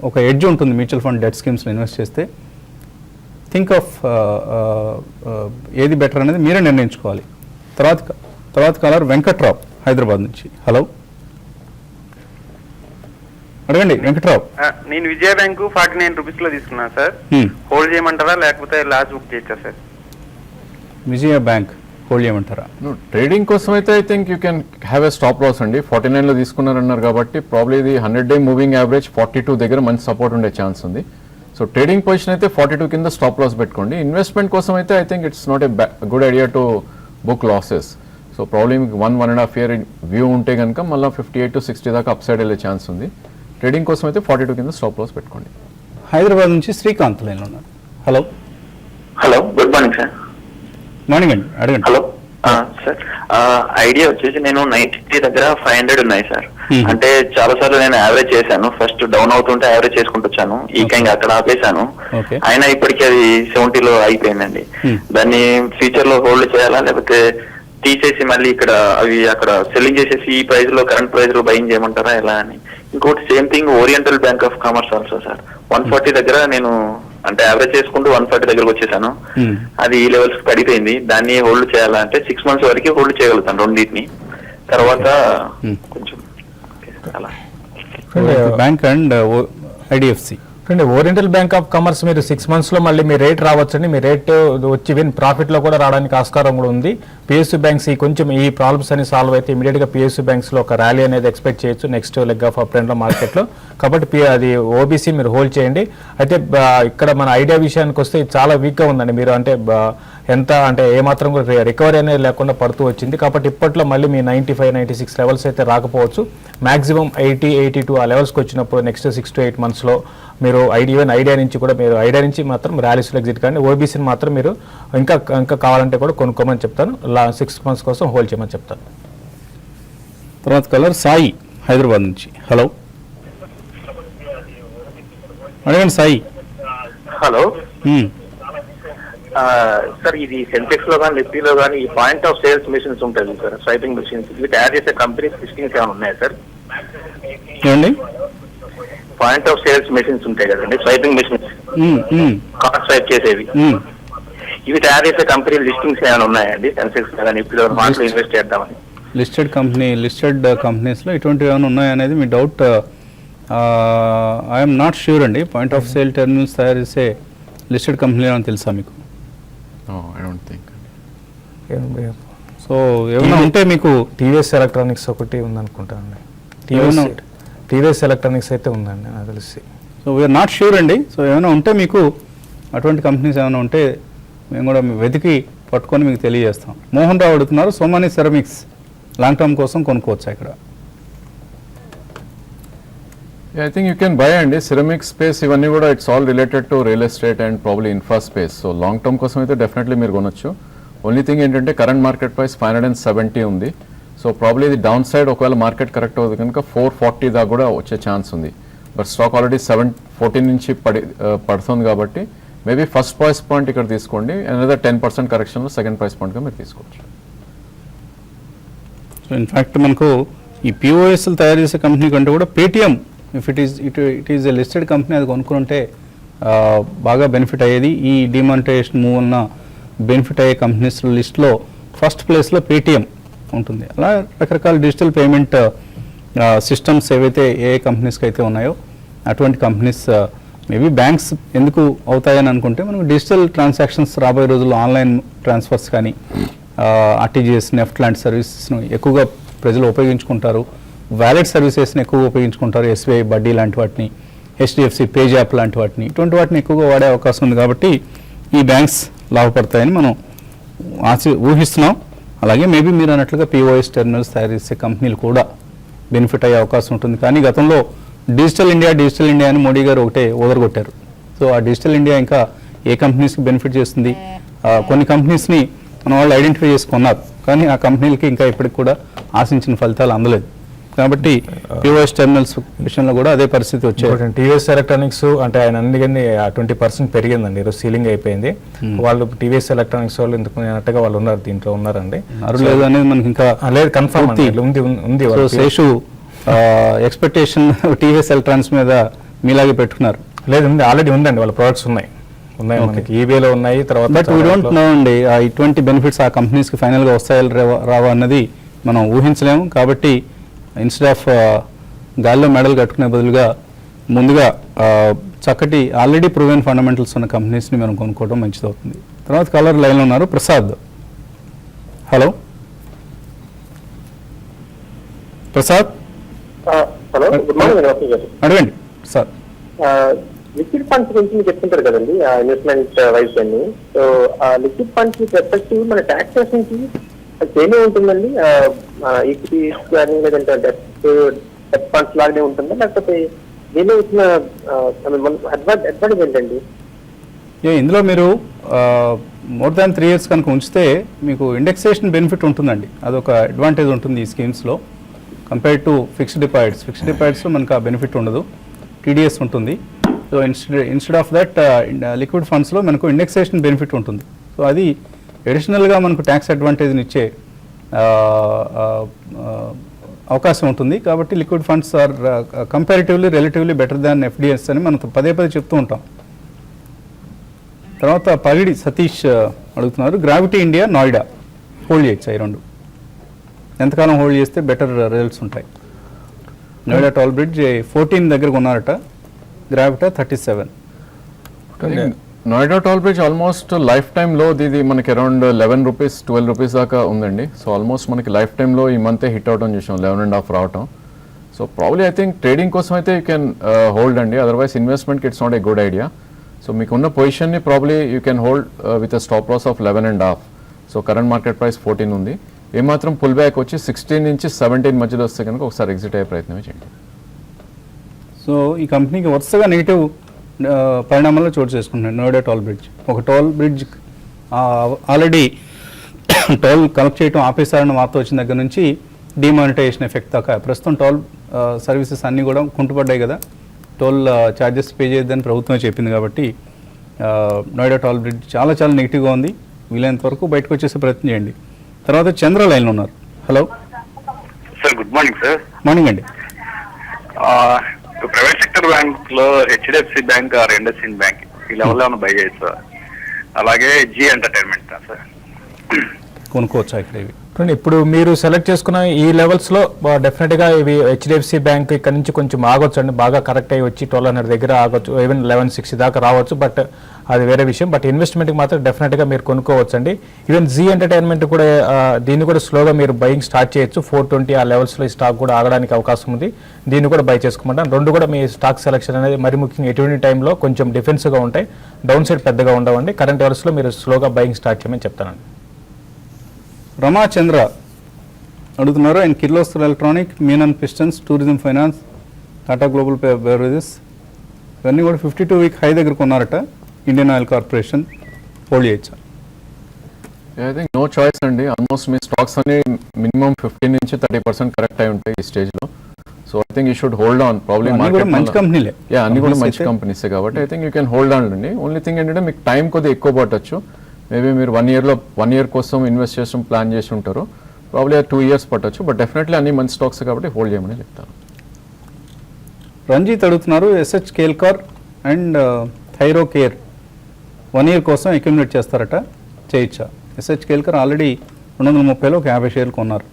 ఒక ఎడ్జ్ ఉంటుంది మ్యూచువల్ ఫండ్ డెట్ స్కీమ్స్లో ఇన్వెస్ట్ చేస్తే. థింక్ ఆఫ్ ఏది బెటర్ అనేది మీరే నిర్ణయించుకోవాలి. తర్వాత కాలర్ వెంకట్రావు హైదరాబాద్ నుంచి. హలో అడగండి వెంకట్రావు. నేను విజయ బ్యాంకు 49 రూపీస్ లో తీసుకున్నాను సార్. హోల్డ్ చేయమంటారా లేకపోతే లాస్ట్ బుక్ చేయొచ్చా సార్? విజయ బ్యాంక్ హోల్డ్ చేయమంటారా? ట్రేడింగ్ కోసం అయితే I think you can have a stop loss అండి. 49లో తీసుకున్నారన్నారు కాబట్టి ప్రాబ్లీ ఇది 100-డే మూవింగ్ యావరేజ్ 42 దగ్గర మంచి సపోర్ట్ ఉండే ఛాన్స్ ఉంది. సో ట్రేడింగ్ పొజిషన్ అయితే 42 కింద స్టాప్ లాస్ పెట్టుకోండి. ఇన్వెస్ట్మెంట్ కోసం అయితే I think it's not a good idea to book losses. So probably మీకు 1.5 year వ్యూ ఉంటే కనుక మళ్ళీ 58 to 60 దాకా అప్ సైడ్ వెళ్ళే ఛాన్స్ ఉంది. ట్రేడింగ్ కోసం అయితే 42 కింద స్టాప్ లాస్ పెట్టుకోండి. హైదరాబాద్ నుంచి శ్రీకాంత్ లైన్లో ఉన్నారు. Hello good morning sir. Morning అండి, అడగండి. హలో సార్, ఐడియా వచ్చేసి నేను 90 దగ్గర 500 ఉన్నాయి సార్. అంటే చాలా సార్లు నేను యావరేజ్ చేశాను. ఫస్ట్ డౌన్ అవుతుంటే యావరేజ్ చేసుకుంటూ వచ్చాను. ఈ కైంగా అక్కడ ఆపేశాను. అయినా ఇప్పటికీ అది 70లో అయిపోయిందండి. దాన్ని ఫ్యూచర్ లో హోల్డ్ చేయాలా లేకపోతే తీసేసి మళ్ళీ ఇక్కడ అవి అక్కడ సెల్లింగ్ చేసేసి ఈ ప్రైస్ లో కరెంట్ ప్రైస్ లో బయింగ్ చేయమంటారా ఎలా అని? ఇంకోటి same thing oriental bank of commerce also sir. 140 దగ్గర నేను అంటే యావరేజ్ చేసుకుంటూ 140 దగ్గరకు వచ్చేసాను. అది ఈ లెవెల్స్ పడిపోయింది. దాన్ని హోల్డ్ చేయాలా అంటే 6 months వరకు హోల్డ్ చేయగలుగుతాను రెండింటిని. తర్వాత కొంచెం అలా బ్యాంక్ అండ్ ఐడిఎఫ్సి అంటే ఓరియంటల్ బ్యాంక్ ఆఫ్ కామర్స్ మీరు 6 monthsలో మళ్ళీ మీ రేట్ రావచ్చండి. మీ రేట్ వచ్చి ప్రాఫిట్లో కూడా రావడానికి ఆస్కారం కూడా ఉంది. పిఎస్యూ బ్యాంక్స్ కొంచెం ఈ ప్రాబ్లమ్స్ అని సాల్వ్ అయితే ఇమీడియట్గా పిఎస్యూ బ్యాంక్స్లో ఒక ర్యాలీ అనేది ఎక్స్పెక్ట్ చేయొచ్చు నెక్స్ట్ లెగ్ ఆఫ్ అప్ ట్రెండ్లో మార్కెట్లో. కాబట్టి అది ఓబీసీ మీరు హోల్డ్ చేయండి. అయితే ఇక్కడ మన ఐడియా విషయానికి వస్తే చాలా వీక్గా ఉందండి. మీరు అంటే ఎంత అంటే ఏమాత్రం కూడా రికవరీ అనేది లేకుండా పడుతూ వచ్చింది. కాబట్టి ఇప్పట్లో మళ్ళీ మీ 95-96 లెవెల్స్ అయితే రాకపోవచ్చు. మ్యాక్సిమం 80-82 ఆ లెవెల్స్కి వచ్చినప్పుడు నెక్స్ట్ 6 to 8 monthsలో మీరు ఐడియా నుంచి కూడా మీరు ఐడియా నుంచి మాత్రం ర్యాలీస్లో ఎగ్జిట్ కానీ ఓబీసీని మాత్రం మీరు ఇంకా కావాలంటే కూడా కొనుక్కోమని చెప్తాను. 6 months కోసం హోల్డ్ చేయమని చెప్తాను. తర్వాత కలర్ సాయి హైదరాబాద్ నుంచి. హలో అడగండి సాయి. హలో సార్, ఇది సెన్సెక్స్ లో కానీ నిఫ్టీలో కానీ ఈ పాయింట్ ఆఫ్ సేల్స్ మెషిన్స్ ఉంటుంది సార్, స్వైపింగ్ మెషిన్స్, ఇవి తయారు చేసే కంపెనీస్ లిస్టింగ్స్ ఏమైనా ఉన్నాయా సార్? ఏమండి పాయింట్ ఆఫ్ సేల్స్ మెషిన్స్ ఉంటాయి కదండి, స్వైపింగ్ మెషిన్స్, కార్డ్ స్వైప్ చేసేవి, ఇవి తయారు చేసే కంపెనీ లిస్టింగ్స్ ఏమైనా ఉన్నాయండి సెన్సెక్స్ కానీ నిఫ్టీలో వాటిలో ఇన్వెస్ట్ చేద్దామని? లిస్టెడ్ కంపెనీస్లో ఇటువంటివి ఏమైనా ఉన్నాయనేది మీ డౌట్. ఐఎమ్ నాట్ ష్యూర్ అండి. పాయింట్ ఆఫ్ సేల్ టెర్మినల్స్ తయారు చేసే లిస్టెడ్ కంపెనీ ఏమైనా తెలుసా మీకు? సో ఏమైనా ఉంటే మీకు టీవీఎస్ ఎలక్ట్రానిక్స్ ఒకటి ఉందనుకుంటానండి. టీవీఎస్ ఎలక్ట్రానిక్స్ అయితే ఉందండి నాకు తెలిసి. సో వీఆర్ నాట్ ష్యూర్ అండి. సో ఏమైనా ఉంటే మీకు అటువంటి కంపెనీస్ ఏమైనా ఉంటే మేము కూడా వెతికి పట్టుకొని మీకు తెలియజేస్తాం. మోహన్ రావు అడుగుతున్నారు, సోమాని సెరమిక్స్ లాంగ్ టర్మ్ కోసం కొనుక్కోవచ్చా ఇక్కడ? I think you can buy అండి. సిరమిక్ స్పేస్ ఇవన్నీ కూడా it's all related to real estate and probably infra space. So long term కోసం అయితే డెఫినెట్లీ మీరు కొనొచ్చు. ఓన్లీ థింగ్ ఏంటంటే కరెంట్ మార్కెట్ ప్రైస్ 570 ఉంది. సో ప్రాబ్లీ ఇది డౌన్ సైడ్ ఒకవేళ మార్కెట్ కరెక్ట్ అవుతుంది కనుక 440 దాకా కూడా వచ్చే ఛాన్స్ ఉంది. బట్ స్టాక్ ఆల్రెడీ 714 నుంచి పడుతుంది కాబట్టి మేబీ ఫస్ట్ ప్రైస్ పాయింట్ ఇక్కడ తీసుకోండి. అనదర్ 10% కరెక్షన్లో సెకండ్ ప్రైస్ పాయింట్గా మీరు తీసుకోవచ్చు. సో ఇన్ఫ్యాక్ట్ మనకు ఈ పిఓఎస్లు తయారు చేసే కంపెనీ కంటే కూడా Paytm if it is a listed company అది కొనుక్కుంటే బాగా బెనిఫిట్ అయ్యేది. ఈ డిమానిటైజేషన్ మూవ్ ఉన్న బెనిఫిట్ అయ్యే కంపెనీస్ లిస్ట్లో ఫస్ట్ ప్లేస్లో పేటిఎం ఉంటుంది. అలా రకరకాల డిజిటల్ పేమెంట్ సిస్టమ్స్ ఏవైతే ఏ కంపెనీస్కి అయితే ఉన్నాయో అటువంటి కంపెనీస్ మేబీ బ్యాంక్స్ ఎందుకు అవుతాయని అనుకుంటే మనకు డిజిటల్ ట్రాన్సాక్షన్స్ రాబోయే రోజుల్లో ఆన్లైన్ ట్రాన్స్ఫర్స్ కానీ ఆర్టీజీఎస్, నెఫ్ట్ లాంటి సర్వీసెస్ను ఎక్కువగా ప్రజలు ఉపయోగించుకుంటారు. వ్యాలెట్ సర్వీసెస్ని ఎక్కువగా ఉపయోగించుకుంటారు. ఎస్బీఐ బడ్డీ లాంటి వాటిని, హెచ్డిఎఫ్సి పేజాప్ లాంటి వాటిని, ఇటువంటి వాటిని ఎక్కువగా వాడే అవకాశం ఉంది. కాబట్టి ఈ బ్యాంక్స్ లాభపడతాయని మనం ఊహిస్తున్నాం. అలాగే మేబీ మీరు అన్నట్లుగా పిఓఎస్ టెర్మినల్స్ తయారు చేసే కంపెనీలు కూడా బెనిఫిట్ అయ్యే అవకాశం ఉంటుంది. కానీ గతంలో డిజిటల్ ఇండియా అని మోడీ గారు ఒకటే ఓదరగొట్టారు. సో ఆ డిజిటల్ ఇండియా ఇంకా ఏ కంపెనీస్కి బెనిఫిట్ చేస్తుంది? కొన్ని కంపెనీస్ని మన వాళ్ళు ఐడెంటిఫై చేసుకున్నారు, కానీ ఆ కంపెనీలకి ఇంకా ఇప్పటికి కూడా ఆశించిన ఫలితాలు అందలేదు. కాబట్టి పిఓఎస్ టెర్మినల్స్ విషయంలో కూడా అదే పరిస్థితి వచ్చేది. టీవీఎస్ ఎలక్ట్రానిక్స్ అంటే ఆయన అన్నికని 20% పెరిగిందండి. ఈరోజు సీలింగ్ అయిపోయింది. వాళ్ళు టీవీఎస్ ఎలక్ట్రానిక్స్ వాళ్ళు ఎందుకు అన్నట్టుగా వాళ్ళు ఉన్నారు, దీంట్లో ఉన్నారండి. లేదు అనేది మనకి ఇంకా లేదు, కన్ఫర్మ్ ఉంది. శేషు ఎక్స్పెక్టేషన్ టీవీఎస్ ఎలక్ట్రానిక్స్ మీద మీలాగే పెట్టుకున్నారు. లేదు, ఉంది, ఆల్రెడీ ఉందండి, వాళ్ళ ప్రొడక్ట్స్ ఉన్నాయి మనకి ఈబేలో ఉన్నాయి. తర్వాత బట్ వీ డోంట్ నో అండి ఇటువంటి బెనిఫిట్స్ ఆ కంపెనీస్కి ఫైనల్గా వస్తాయో రావా అన్నది మనం ఊహించలేము. కాబట్టి ఇన్స్టెడ్ ఆఫ్ గాల్లో మెడల్ కట్టుకునే బదులుగా ముందుగా చక్కటి ఆల్రెడీ ప్రూవెన్ ఫండమెంటల్స్ ఉన్న కంపెనీస్ని మనం కొనుక్కోవడం మంచిదవుతుంది. తర్వాత కాలర్ లైన్లో ఉన్నారు Prasad. Hello Prasad. Hello, good morning గారు. అడగండి సార్. లిక్విడ్ ఫండ్స్ గురించి మీరు చెప్తుంటారు కదండి, ఇన్వెస్ట్మెంట్ వైజ్ అన్ని. సో ఆ లిక్విడ్ ఫండ్స్ రెస్పెక్టివ్ మన టాక్సేషన్ కి సేమే ఉంటుందండి? ఈక్విటీస్ కానీ లేదంటే డెట్ ఫండ్స్ లాగానే ఉంటుందా, లేకపోతే దీనిలో వచ్చిన అడ్వాంటేజ్ ఏంటండి? ఇందులో మీరు మోర్ దాన్ 3 years కనుక ఉంచితే మీకు ఇండెక్సేషన్ బెనిఫిట్ ఉంటుందండి. అదొక అడ్వాంటేజ్ ఉంటుంది ఈ స్కీమ్స్లో compare to fixed deposits. Fixed డిపాజిట్స్లో మనకు ఆ బెనిఫిట్ ఉండదు, టీడీఎస్ ఉంటుంది. So instead of that liquid ఫండ్స్లో మనకు ఇండెక్సేషన్ బెనిఫిట్ ఉంటుంది. సో అది అడిషనల్గా మనకు ట్యాక్స్ అడ్వాంటేజ్ని ఇచ్చే అవకాశం ఉంటుంది. కాబట్టి liquid funds are comparatively relatively better than FDs అని మనం పదే చెప్తూ ఉంటాం. తర్వాత పగిడి సతీష్ అడుగుతున్నారు, గ్రావిటీ ఇండియా, నోయిడా హోల్డ్ చేయొచ్చు. ఈ రెండు ఎంతకాలం హోల్డ్ చేస్తే బెటర్ రిజల్ట్స్ ఉంటాయి? నోయిడా టోల్ బ్రిడ్జ్ 14 దగ్గర ఉన్నారట, Gravita 37. Noida toll bridge almost life టైంలో ఇది మనకి అరౌండ్ 11 రూపీస్ 12 రూపీస్ దాకా ఉందండి. సో ఆల్మోస్ట్ మనకి లైఫ్ టైంలో ఈ మంతే హిట్ అవటం చూసాం, 11.5 రావటం. So probably I think trading కోసం అయితే యూ కెన్ హోల్డ్ అండి, అదర్వైజ్ ఇన్వెస్ట్మెంట్కి it's not a good idea. So మీకున్న పొజిషన్ని probably you can hold with a stop loss of 11.5. So current market price 14 ఉంది. ఏమాత్రం పుల్ బ్యాక్ వచ్చి 16 నుంచి 17 మధ్యలో వస్తే కనుక ఒకసారి ఎగ్జిట్ అయ్యే ప్రయత్నం చేయండి. సో ఈ కంపెనీకి వరుసగా నెగిటివ్ పరిణామాల్లో చోటు చేసుకుంటున్నాయి. నోయిడా టోల్ బ్రిడ్జ్, ఒక toll bridge already toll collect చేయడం ఆపేశారన్న వార్త వచ్చిన దగ్గర నుంచి డిమానిటైజేషన్ ఎఫెక్ట్ దాకా ప్రస్తుతం టోల్ సర్వీసెస్ అన్నీ కూడా కుంటుపడ్డాయి కదా. టోల్ ఛార్జెస్ పే చేయొద్దని ప్రభుత్వమే చెప్పింది. కాబట్టి నోయిడా టోల్ బ్రిడ్జ్ చాలా నెగిటివ్గా ఉంది. వీలైనంత వరకు బయటకు వచ్చేసే ప్రయత్నం చేయండి. తర్వాత చంద్ర లైన్లో ఉన్నారు. Hello sir, good morning sir. Morning అండి. ప్రైవేట్ సెక్టర్ బ్యాంక్ లో HDFC bank or IndusInd bank ఈ లెవెల్లో ఉన్న బై చేయొచ్చు సార్. అలాగే జీ ఎంటర్టైన్మెంట్ సార్ కొనుక్కోవచ్చా ఇక్కడ ఇవి? ఇప్పుడు మీరు సెలెక్ట్ చేసుకున్న ఈ లెవెల్స్లో డెఫినెట్గా ఇవి హెచ్డిఎఫ్సి బ్యాంక్ ఇక్కడ నుంచి కొంచెం ఆగొచ్చు అండి, బాగా కరెక్ట్ అయ్యి వచ్చి 1200 దగ్గర ఆగొచ్చు, ఈవెన్ 1160 దాకా రావచ్చు. బట్ అది వేరే విషయం. బట్ ఇన్వెస్ట్మెంట్కి మాత్రం డెఫినెట్గా మీరు కొనుక్కోవచ్చండి. ఈవెన్ జీ ఎంటర్టైన్మెంట్ కూడా దీన్ని కూడా స్లోగా మీరు బయింగ్ స్టార్ట్ చేయొచ్చు. 420 ఆ లెవెల్స్లో ఈ స్టాక్ కూడా ఆగడానికి అవకాశం ఉంది. దీన్ని కూడా బై చేసుకోమంటాను. రెండు కూడా మీ స్టాక్ సెలెక్షన్ అనేది మరి ముఖ్యంగా ఎటువంటి టైంలో కొంచెం డిఫెన్స్గా ఉంటాయి, డౌన్ సైడ్ పెద్దగా ఉండవండి. కరెంట్ లెవెల్స్లో మీరు స్లోగా బయింగ్ స్టార్ట్ చేయమని చెప్తానండి. రమాచంద్ర అడుగుతున్నారు, and Kirloskar electronic, Menon pistons, tourism finance, Tata global beverages ఇవన్నీ కూడా 52-week హై దగ్గర కొన్నారట. ఇండియన్ ఆయిల్ కార్పొరేషన్ హోల్డ్ చేయొచ్చా? ఐ థింక్ నో చాయిస్ అండి. ఆల్మోస్ట్ మీ స్టాక్స్ అన్ని మినిమం 15 నుంచి 30% కరెక్ట్ అయి ఉంటాయి ఈ స్టేజ్లో. So I think you should hold on. Probably market మంచి కంపెనీలే, అన్ని కూడా మంచి కంపెనీసే కాబట్టి I think you can hold on అండి. ఓన్లీ థింగ్ ఏంటంటే మీకు టైం కొద్దిగా ఎక్కువ పట్టచ్చు. మేబీ మీరు 1 year కోసం ఇన్వెస్ట్ చేసిన ప్లాన్ చేసి ఉంటారు, ప్రాబ్లీ 2 years పట్టచ్చు. బట్ డెఫినెట్లీ అన్ని మంచి స్టాక్స్ కాబట్టి హోల్డ్ చేయమని చెప్తాను. రంజిత్ అడుగుతున్నారు, SH Kelkar and Thyrocare 1 year కోసం అక్యుములేట్ చేస్తారట, చేయొచ్చా? ఎస్హెచ్ కేల్కర్ ఆల్రెడీ 230లో 50 షేర్లు కొన్నారు.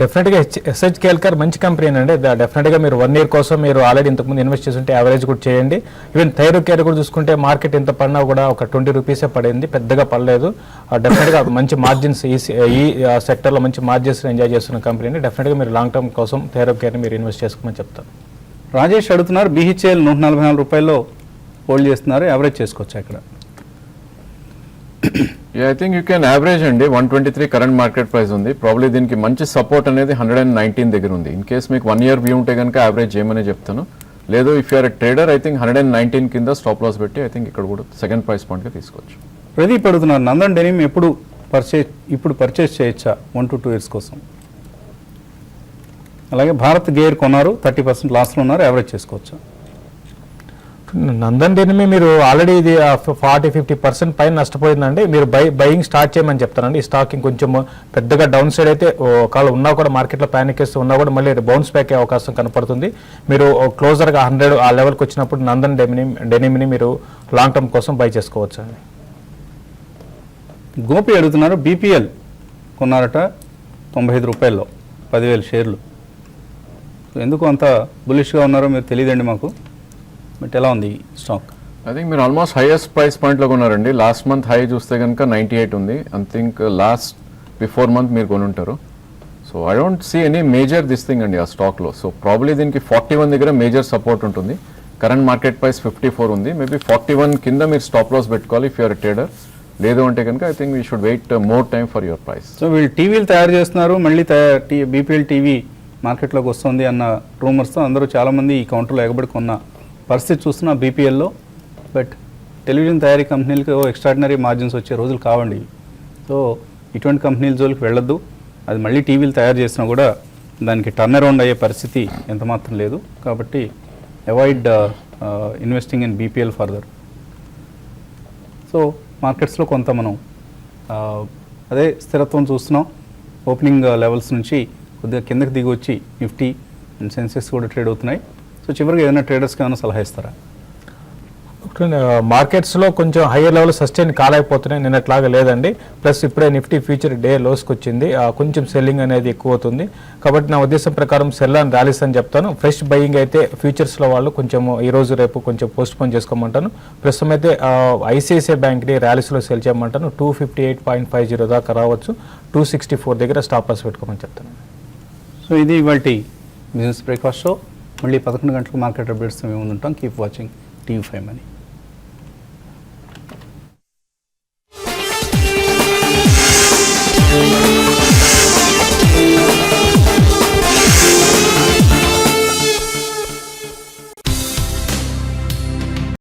డెఫినెట్గా ఎస్హెచ్ కేల్కర్ మంచి కంపెనీ అండి. డెఫినెట్గా మీరు 1 year కోసం మీరు ఆల్రెడీ ఇంతకుముందు ఇన్వెస్ట్ చేస్తుంటే యావరేజ్ కూడా చేయండి. ఈవెన్ థైరో కేర్ కూడా చూసుకుంటే మార్కెట్ ఎంత పడినా కూడా ఒక 20 రూపీసే పడింది, పెద్దగా పడలేదు. డెఫినెట్గా మంచి మార్జిన్స్ ఈ సెక్టర్లో మంచి మార్జిన్స్ ఎంజాయ్ చేస్తున్న కంపెనీ. డెఫినెట్గా మీరు లాంగ్ టర్మ్ కోసం థైరో కేర్ని మీరు ఇన్వెస్ట్ చేసుకోమని చెప్తాను. రాజేష్ అడుగుతున్నారు, బీహెచ్ఎల్ 144 రూపాయల్లో హోల్డ్ చేస్తున్నారు, యావరేజ్ చేసుకోవచ్చా ఇక్కడ? I think you can average అండి. 123 కరెంట్ మార్కెట్ ప్రైస్ ఉంది. ప్రాబ్లీ దీనికి మంచి సపోర్ట్ అనేది 119 దగ్గర ఉంది. ఇన్ కేస్ మీకు 1 year వ్యూ ఉంటే కనుక యావరేజ్ చేయమని చెప్తాను. లేదు if you're trader I think 119 కింద స్టాప్ లాస్ పెట్టి ఐ థింక్ ఇక్కడ కూడా సెకండ్ ప్రైస్ పాయింట్గా తీసుకోవచ్చు. ప్రదీప్ అడుగుతున్నారు, నందన్ డెనిమ్ ఇప్పుడు పర్చేస్ చేయొచ్చా 1 to 2 years కోసం? అలాగే భారత్ గేర్ కొన్నారు, 30% లాస్లో ఉన్నారు, యావరేజ్ చేసుకోవచ్చా? నందన్ డెనిమి మీరు ఆల్రెడీ ఇది 40-50% పైన నష్టపోయిందండి. మీరు బయింగ్ స్టార్ట్ చేయమని చెప్తానండి. ఈ స్టాక్ ఇంకొంచెం పెద్దగా డౌన్ సైడ్ అయితే ఒకవేళ ఉన్నా కూడా మార్కెట్లో ప్యానిక్ వేస్తూ ఉన్నా కూడా మళ్ళీ బౌన్స్ బ్యాక్ అయ్యే అవకాశం కనపడుతుంది. మీరు క్లోజర్గా 100 ఆ లెవెల్కి వచ్చినప్పుడు నందన్ డెనిమిని మీరు లాంగ్ టర్మ్ కోసం బై చేసుకోవచ్చు అండి. గోపి అడుగుతున్నారు, బీపీఎల్ కొన్నారట 95 రూపాయల్లో 10,000 షేర్లు. ఎందుకు అంత బులిష్గా ఉన్నారో మీరు తెలియదండి మాకు, బట్ ఎలా ఉంది స్టాక్? ఐ థింక్ మీరు ఆల్మోస్ట్ హైయెస్ట్ ప్రైస్ పాయింట్లో కొన్నారండి. లాస్ట్ మంత్ హై చూస్తే కనుక 98 ఉంది. I think last before month మీరు కొనుంటారు. So I don't see any major this thing అండి ఆ స్టాక్లో. సో ప్రాబ్లీ దీనికి 41 దగ్గర మేజర్ సపోర్ట్ ఉంటుంది. కరెంట్ మార్కెట్ ప్రైస్ 54 ఉంది. మేబీ 41 కింద మీరు స్టాప్ లాస్ పెట్టుకోవాలి ఇఫ్ యూఆర్ ట్రేడర్. లేదు అంటే కనుక I think we should wait more time for your price. So వీళ్ళు టీవీలు తయారు చేస్తున్నారు, మళ్ళీ బీపీఎల్ టీవీ మార్కెట్లోకి వస్తుంది అన్న రూమర్స్తో అందరూ చాలామంది ఈ కౌంటర్లో ఎగబడి కొన్న పరిస్థితి చూస్తున్నా బీపీఎల్లో. బట్ టెలివిజన్ తయారీ కంపెనీలకు ఎక్స్ట్రాడినరీ మార్జిన్స్ వచ్చే రోజులు కావండి. సో ఇటువంటి కంపెనీల జోలికి వెళ్ళొద్దు. అది మళ్ళీ టీవీలు తయారు చేసినా కూడా దానికి టర్న్ అరౌండ్ అయ్యే పరిస్థితి ఎంత మాత్రం లేదు. కాబట్టి avoid investing in BPL further. So మార్కెట్స్లో కొంత మనం అదే స్థిరత్వం చూస్తున్నాం. ఓపెనింగ్ లెవెల్స్ నుంచి కొద్దిగా కిందకి దిగి వచ్చి నిఫ్టీ అండ్ సెన్సెక్స్ కూడా ట్రేడ్ అవుతున్నాయి. సో చివరిగా ఏదైనా ట్రేడర్స్కి ఏమైనా సలహా ఇస్తారా? మార్కెట్స్లో కొంచెం హయ్యర్ లెవెల్ సస్టైన్ కాలేకపోతున్నాయి, నిన్నట్లాగా లేదండి. ప్లస్ ఇప్పుడే నిఫ్టీ ఫ్యూచర్ డే లోస్కి వచ్చింది, కొంచెం సెల్లింగ్ అనేది ఎక్కువ అవుతుంది. కాబట్టి నా ఉద్దేశం ప్రకారం సెల్ అండ్ ర్యాలీస్ అని చెప్తాను. ఫ్రెష్ బయింగ్ అయితే ఫ్యూచర్స్లో వాళ్ళు కొంచెం ఈరోజు రేపు కొంచెం పోస్ట్ పోన్ చేసుకోమంటాను. ప్రస్తుతం అయితే ఐసిఐసిఐ బ్యాంక్ని ర్యాలీస్లో సెల్ చేయమంటాను. 258.50 దాకా రావచ్చు. 264 దగ్గర స్టాప్ లాస్ పెట్టుకోమని చెప్తాను. సో ఇది ఇవాల్టి బిజినెస్ బ్రేక్ఫాస్ట్ షో. మళ్ళీ 11 గంటలకు మార్కెట్ అప్డేట్స్ మేము ముందుంటాం. Keep watching TV5 Money.